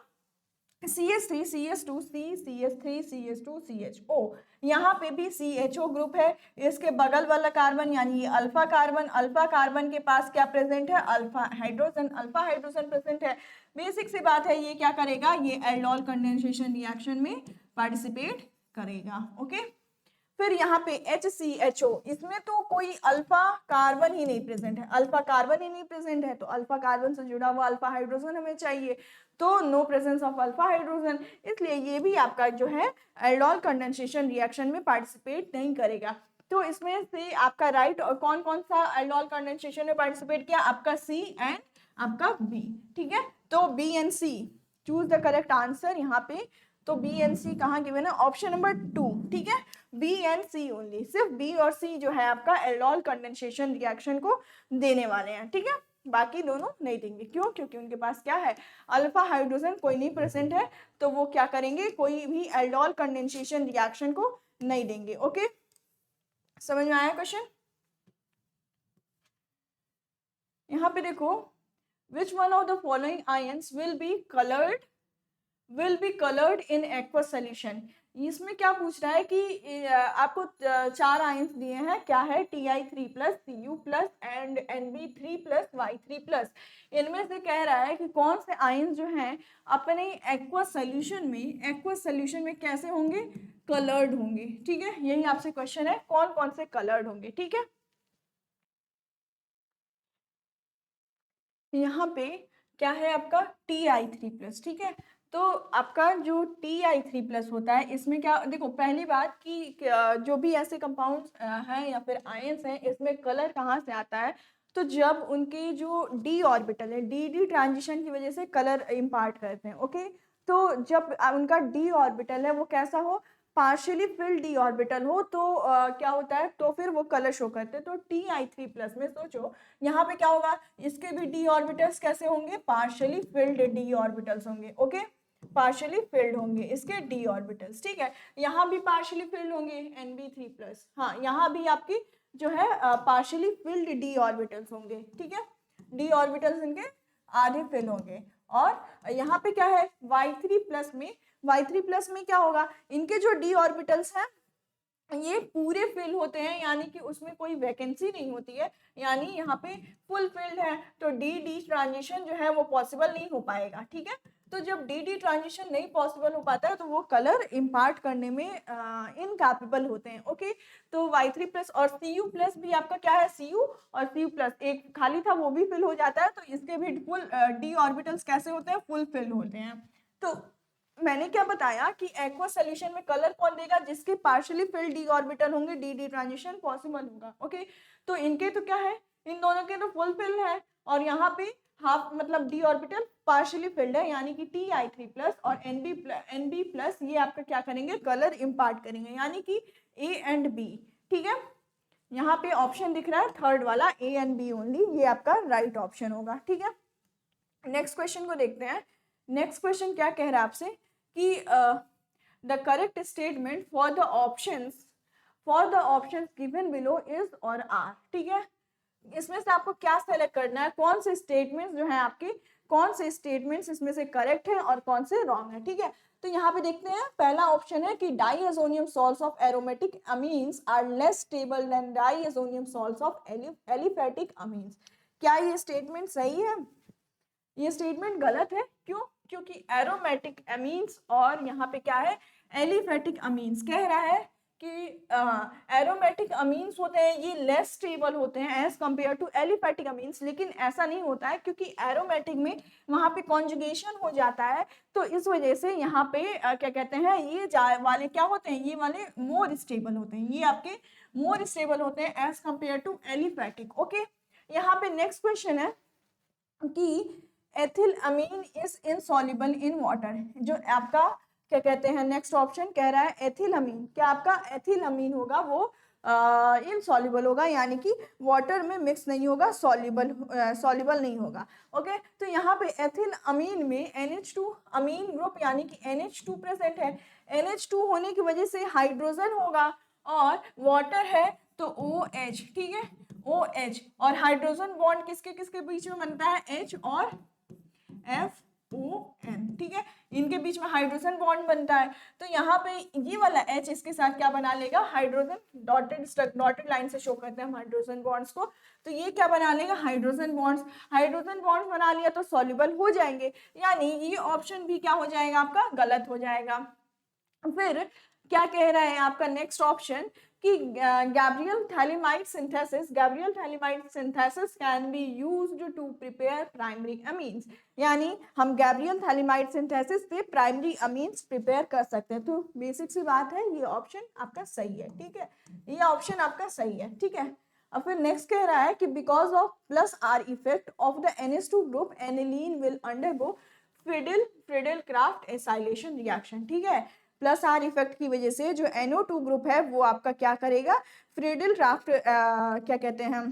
CH3 CH2 CH3 CH2 CHO, यहाँ पे भी CHO ग्रुप है, इसके बगल वाला कार्बन यानी अल्फा कार्बन के पास क्या प्रेजेंट है, अल्फा हाइड्रोजन प्रेजेंट है। बेसिक सी बात है, ये क्या करेगा, ये एल्डोल कंडेंसेशन रिएक्शन में पार्टिसिपेट करेगा, ओके। फिर यहाँ पे HCHO, इसमें तो कोई अल्फा कार्बन ही नहीं प्रेजेंट है, अल्फा कार्बन ही नहीं प्रेजेंट है, तो अल्फा कार्बन से जुड़ा हुआ अल्फा हाइड्रोजन हमें चाहिए, तो no presence of alpha hydrogen, इसलिए ये भी आपका जो है एल्डोल कंडेंसेशन रिएक्शन में पार्टिसिपेट नहीं करेगा। तो इसमें से आपका राइट और कौन कौन सा एल्डोल कंडेंसेशन में पार्टिसिपेट किया, आपका C एंड आपका B, ठीक है। तो B and C, choose the correct answer यहाँ पे। तो B एंड C कहाँ गिवन है, ऑप्शन नंबर 2, ठीक है, B एंड C ओनली, सिर्फ B और C जो है आपका एल्डोल कंडेंसेशन रिएक्शन को देने वाले हैं, ठीक है, बाकी दोनों नहीं देंगे। क्यों, क्योंकि उनके पास क्या है, अल्फा हाइड्रोजन कोई नहीं प्रेजेंट है, तो वो क्या करेंगे, कोई भी एल्डोल कंडेंसेशन रिएक्शन को नहीं देंगे, ओके। समझ में आया क्वेश्चन। यहाँ पे देखो, which one of the following ions will be colored in aqueous solution, इसमें क्या पूछ रहा है कि आपको चार आयंस दिए हैं, क्या है Ti3+, Cu+ and Nb3+, Y3+। इनमें से कह रहा है कि कौन से आयंस जो हैं अपने एक्वस सोल्यूशन में कैसे होंगे, कलर्ड होंगे, ठीक है। यही आपसे क्वेश्चन है, कौन कौन से कलर्ड होंगे, ठीक है। यहाँ पे क्या है आपका Ti3+, ठीक है। तो आपका जो Ti3+ होता है, इसमें क्या, देखो पहली बात कि जो भी ऐसे कंपाउंड्स हैं या फिर आयंस हैं, इसमें कलर कहाँ से आता है, तो जब उनके जो डी ऑर्बिटल है, डी डी ट्रांजिशन की वजह से कलर इम्पार्ट करते हैं। ओके, तो जब उनका डी ऑर्बिटल है वो कैसा हो, पार्शियली फिल्ड डी ऑर्बिटल हो, तो क्या होता है, तो फिर वो कलर शो करते हैं। तो Ti3+ में सोचो यहाँ पे क्या होगा, इसके भी डी ऑर्बिटल्स कैसे होंगे, पार्शियली फिल्ड डी ऑर्बिटल्स होंगे। ओके, पार्शियली फिल्ड होंगे इसके डी ऑर्बिटल्स, ठीक है। यहाँ भी पार्शियली फिल्ड होंगे Nb3+, हाँ यहाँ भी आपकी जो है पार्शियली फिल्ड डी ऑर्बिटल्स होंगे, ठीक है। डी ऑर्बिटल्स इनके आधे फिल होंगे। और यहाँ पे क्या है Y3+ में क्या होगा, इनके जो डी ऑर्बिटल्स हैं ये पूरे फिल होते हैं, यानी कि उसमें कोई वैकेंसी नहीं होती है, यानी यहाँ पे फुल फिल्ड है, तो डी डी ट्रांजिशन जो है वो पॉसिबल नहीं हो पाएगा, ठीक है। तो जब डी डी ट्रांजिशन नहीं पॉसिबल हो पाता है तो वो कलर इम्पार्ट करने में इनकैपेबल होते हैं। ओके, तो Y3+ और Cu+ भी आपका क्या है, Cu और Cu+, एक खाली था वो भी फिल हो जाता है, तो इसके भी फुल डी ऑर्बिटल्स कैसे होते हैं, फुल फिल होते हैं। तो मैंने क्या बताया कि एक्वस सॉल्यूशन में कलर कौन देगा, जिसके पार्शियली फिल्ड डी ऑर्बिटल होंगे, डी डी ट्रांजिशन पॉसिबल होगा। ओके, तो इनके तो क्या है, इन दोनों के तो फुल फिल्ड है, और यहाँ पे हाफ मतलब डी ऑर्बिटल पार्शियली फिल्ड है, यानी कि Ti3+ और Nb+, ये आपका क्या करेंगे, कलर इम्पार्ट करेंगे, यानी कि A एंड B, ठीक है। यहाँ पे ऑप्शन दिख रहा है थर्ड वाला A एंड B ओनली, ये आपका राइट ऑप्शन होगा, ठीक है। नेक्स्ट क्वेश्चन को देखते हैं। नेक्स्ट क्वेश्चन क्या कह रहा है आपसे कि the correct statement for the options given below is or are, ठीक है। इसमें से आपको क्या सेलेक्ट करना है, कौन से स्टेटमेंट्स जो है आपके, कौन से स्टेटमेंट्स इसमें से करेक्ट है और कौन से रॉन्ग है, ठीक है। तो यहाँ पे देखते हैं, पहला ऑप्शन है कि diazonium salts of aromatic amines are less stable than diazonium salts of aliphatic amines. क्या ये स्टेटमेंट सही है, ये स्टेटमेंट गलत है, क्यों, क्योंकि एरोमेटिक अमीन्स और यहाँ पे क्या है, एलिफेटिक अमीन्स, कह रहा है कि एरोमेटिक अमीन्स होते हैं ये लेस स्टेबल होते हैं as compare to aliphatic amines, लेकिन ऐसा नहीं होता है, क्योंकि एरोमेटिक में वहाँ पे कॉन्जुगेशन हो जाता है, तो इस वजह से यहाँ पे क्या कहते हैं, ये वाले क्या होते हैं, ये वाले मोर स्टेबल होते हैं, ये आपके मोर स्टेबल होते हैं as compare to aliphatic. Okay, यहाँ पे नेक्स्ट क्वेश्चन है कि ethyl amine is insoluble in water, जो आपका क्या कहते हैं, नेक्स्ट ऑप्शन कह रहा है एथिल अमीन, क्या आपका एथिल अमीन होगा वो इनसॉल्युबल होगा, यानी कि वाटर में मिक्स नहीं होगा, सॉल्युबल नहीं होगा। ओके, तो यहाँ पे एथिल अमीन में NH2 अमीन ग्रुप यानी कि NH2 प्रेजेंट है, NH2 होने की वजह से हाइड्रोजन होगा, और वाटर है तो OH, ठीक है, OH, और हाइड्रोजन बॉन्ड किसके किसके बीच में बनता है, H और FON, ठीक है, इनके बीच में हाइड्रोजन बॉन्ड बनता है। तो यहाँ पे ये वाला H इसके साथ क्या बना लेगा, हाइड्रोजन, डॉटेड लाइन से शो करते हैं हम हाइड्रोजन बॉन्ड्स को, तो ये क्या बना लेगा, हाइड्रोजन बॉन्ड्स बना लिया तो सॉल्युबल हो जाएंगे, यानी ये ऑप्शन भी क्या हो जाएगा, आपका गलत हो जाएगा। फिर क्या कह रहा है आपका नेक्स्ट ऑप्शन कि Gabriel phthalimide synthesis can be used to prepare primary amines, यानी हम गैब्रियल थैलीमाइड सिंथेसिस से प्राइमरी अमीन्स प्रिपेयर कर सकते हैं। तो बेसिक सी बात है, ये ऑप्शन आपका सही है, ठीक है, ये ऑप्शन आपका सही है, ठीक है। अब फिर नेक्स्ट कह रहा है कि because of +R effect of the NH2 group aniline will undergo Friedel Crafts acylation reaction, ठीक है, +R इफेक्ट की वजह से जो NO2 ग्रुप है वो आपका क्या करेगा, फ्रीडल क्राफ्ट क्या कहते हैं,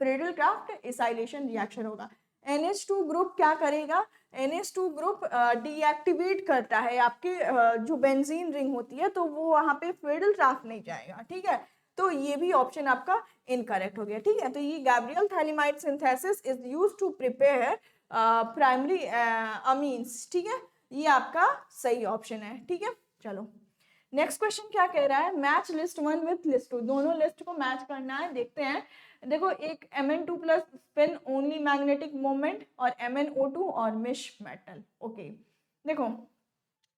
फ्रीडल क्राफ्ट एसाइलेशन रिएक्शन होगा। NH2 ग्रुप क्या करेगा, NH2 ग्रुप डीएक्टिवेट करता है आपके जो बेंजीन रिंग होती है, तो वो वहां पे फ्रीडल क्राफ्ट नहीं जाएगा, ठीक है। तो ये भी ऑप्शन आपका इनकरेक्ट हो गया, ठीक है। तो ये Gabriel phthalimide synthesis is used to prepare primary amines, ठीक है, ये आपका सही ऑप्शन है, ठीक है। चलो नेक्स्ट क्वेश्चन क्या कह रहा है, मैच लिस्ट 1 विथ लिस्ट 2, दोनों लिस्ट को मैच करना है, देखते हैं। देखो एक Mn2+ spin only magnetic moment, और MnO2 और मिश मेटल। ओके, देखो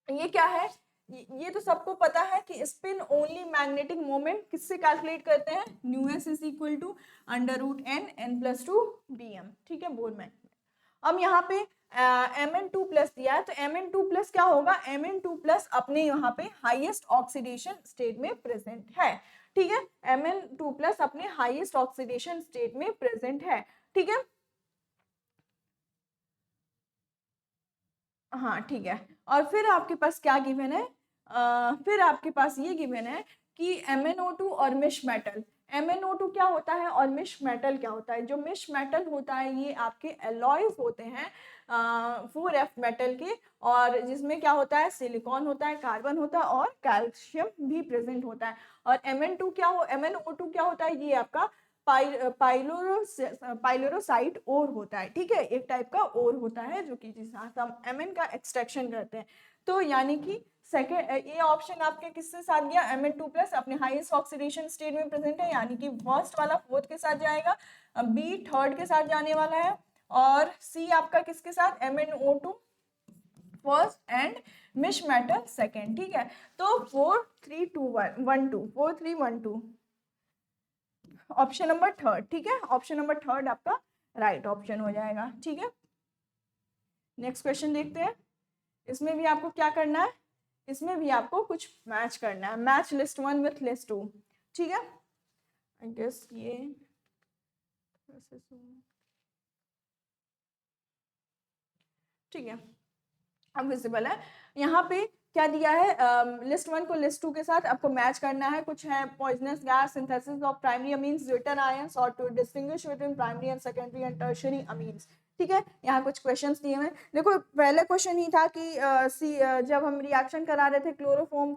ये क्या है, ये तो सबको पता है कि स्पिन ओनली मैग्नेटिक मोमेंट किससे कैलकुलेट करते हैं, mu s is equal to √n+2 bm, ठीक है, बोल में। अब यहाँ पे Mn2+ दिया है, तो Mn2+ क्या होगा, Mn2+ अपने यहाँ पे हाईएस्ट ऑक्सीडेशन स्टेट में प्रेजेंट है, ठीक है, Mn2+ अपने हाईएस्ट ऑक्सीडेशन स्टेट में प्रेजेंट है, ठीक है। हाँ ठीक है, और फिर आपके पास क्या गिवन है, फिर आपके पास ये गिवन है कि MnO2 और मिश मेटल, MnO2 क्या होता है और मिश मेटल क्या होता है। जो मिश मेटल होता है ये आपके एलॉयज होते हैं 4F मेटल के, और जिसमें क्या होता है, सिलिकॉन होता है, कार्बन होता है और कैल्शियम भी प्रेजेंट होता है। और MnO2 क्या होता है, ये आपका पाइलोरोसाइट ओर होता है, ठीक है, एक टाइप का ओर होता है जो कि जिस हम Mn का एक्सट्रैक्शन करते हैं। तो यानी कि सेकेंड ये ऑप्शन आपके किसके साथ गया, Mn2+ अपने हाईएस्ट ऑक्सीडेशन स्टेट में प्रेजेंट है, यानी कि फर्स्ट वाला फोर्थ के साथ जाएगा, बी थर्ड के साथ जाने वाला है, और सी आपका किसके साथ, MnO2 first and misch metal second, ठीक है। तो 4 3 2 1 2 4 3 1 2 ऑप्शन नंबर थर्ड, ठीक है, ऑप्शन नंबर थर्ड आपका राइट ऑप्शन हो जाएगा, ठीक है। नेक्स्ट क्वेश्चन देखते हैं। इसमें भी आपको क्या करना है, इसमें भी आपको कुछ मैच करना है, मैच लिस्ट 1 विथ लिस्ट 2, ठीक है। आई गेस ये ठीक है, अब विजिबल है। यहाँ पे क्या दिया है, लिस्ट 1 को लिस्ट 2 के साथ आपको मैच करना है। कुछ है poisonous gas, synthesis of primary amines, zwitter ions, और to distinguish between primary and secondary and tertiary amines, ठीक है। यहाँ कुछ क्वेश्चंस दिए हुए। देखो पहले क्वेश्चन ही था कि जब हम रिएक्शन करा रहे थे क्लोरोफॉर्म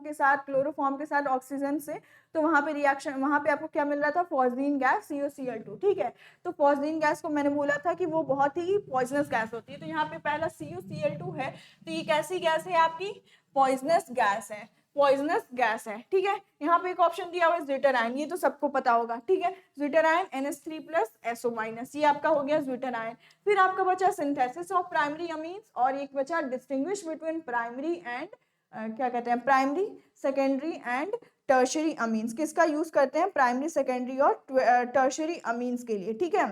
के साथ ऑक्सीजन से, तो वहाँ पे रिएक्शन, वहाँ पे आपको क्या मिल रहा था, फॉस्फीन गैस CuCl2, ठीक है। तो फॉस्फीन गैस को मैंने बोला था कि वो बहुत ही पॉइजनस गैस होती है, तो यहाँ पे पहला CuCl2 है, तो ये कैसी गैस है आपकी, पॉइजनस गैस है, पॉइजनस गैस है, ठीक है। यहाँ पे एक ऑप्शन दिया हुआ है ज्विटर आयन, ये तो सबको पता होगा, ठीक है, ज्विटर आयन NH3+SO-, ये आपका हो गया ज्विटर आयन। फिर आपका बचा सिंथेसिस ऑफ प्राइमरी अमीन्स, और एक बचा डिस्टिंग्विश बिटवीन प्राइमरी एंड क्या कहते हैं, primary secondary and tertiary amines. किसका यूज करते हैं, प्राइमरी सेकेंडरी और टर्शियरी अमीन्स के लिए, ठीक है।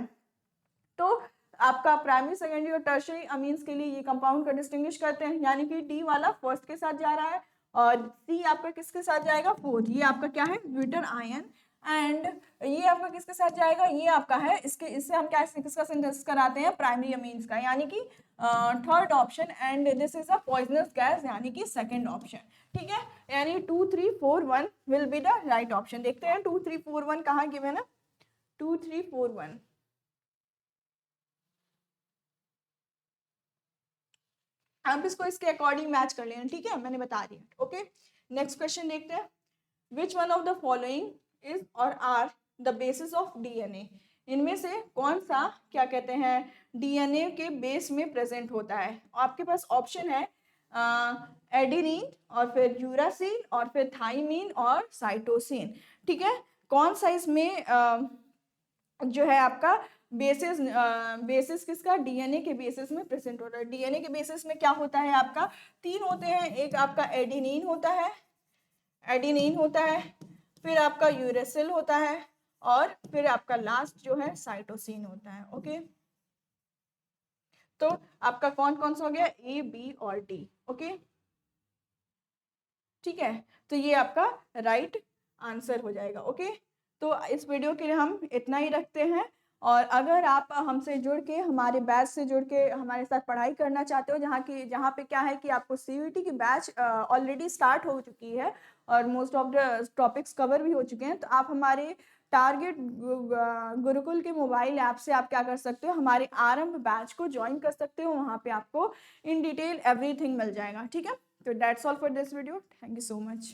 तो आपका प्राइमरी सेकेंडरी और टर्शियरी अमीन्स के लिए ये कंपाउंड को डिस्टिंग्विश करते हैं, यानी कि डी वाला फर्स्ट के साथ जा रहा है, और सी आपका किसके साथ जाएगा, फोर्थ, ये आपका क्या है, ज्विटर आयन। एंड ये आपका किसके साथ जाएगा, ये आपका है, इससे हम क्या किसका सिंथेसिस कराते हैं, प्राइमरी अमीन्स का, यानी कि third option. And this is a poisonous gas, यानी कि सेकंड ऑप्शन, ठीक है। यानी 2 3 4 1 will be the right option. देखते हैं 2 3 4 1 कहाँ गिवन है, 2 3 4 1, आप इसको इसके अकॉर्डिंग मैच कर लेना, ठीक है, मैंने बता दिया, ओके। नेक्स्ट क्वेश्चन देखते हैं। Which one of the following is or are the basis of DNA, इनमें से कौन सा क्या कहते हैं डीएनए के बेस में प्रेजेंट होता है। आपके पास ऑप्शन है एडेनिन, और फिर यूरासिल, और फिर थाइमिन और साइटोसिन, ठीक है। कौन सा इसमें जो है आपका बेसिस किसका, डीएनए के बेसिस में प्रेजेंट होता है। डीएनए के बेसिस में क्या होता है आपका, तीन होते हैं, एक आपका एडेनिन होता है, फिर आपका यूरेसिल होता है, और फिर आपका लास्ट जो है साइटोसिन होता है, ओके। तो आपका कौन कौन सा हो गया, ए बी और डी, ओके, ठीक है। तो ये आपका राइट आंसर हो जाएगा, ओके। तो इस वीडियो के लिए हम इतना ही रखते हैं, और अगर आप हमसे जुड़ के, हमारे बैच से जुड़ के हमारे साथ पढ़ाई करना चाहते हो, जहाँ पे क्या है कि आपको CUET की बैच ऑलरेडी स्टार्ट हो चुकी है, और most of the topics cover भी हो चुके हैं, तो आप हमारे टारगेट गुरुकुल के मोबाइल ऐप से आप क्या कर सकते हो, हमारे आरंभ बैच को ज्वाइन कर सकते हो, वहाँ पे आपको इन डिटेल एवरीथिंग मिल जाएगा, ठीक है। So that's all for this video. Thank you so much.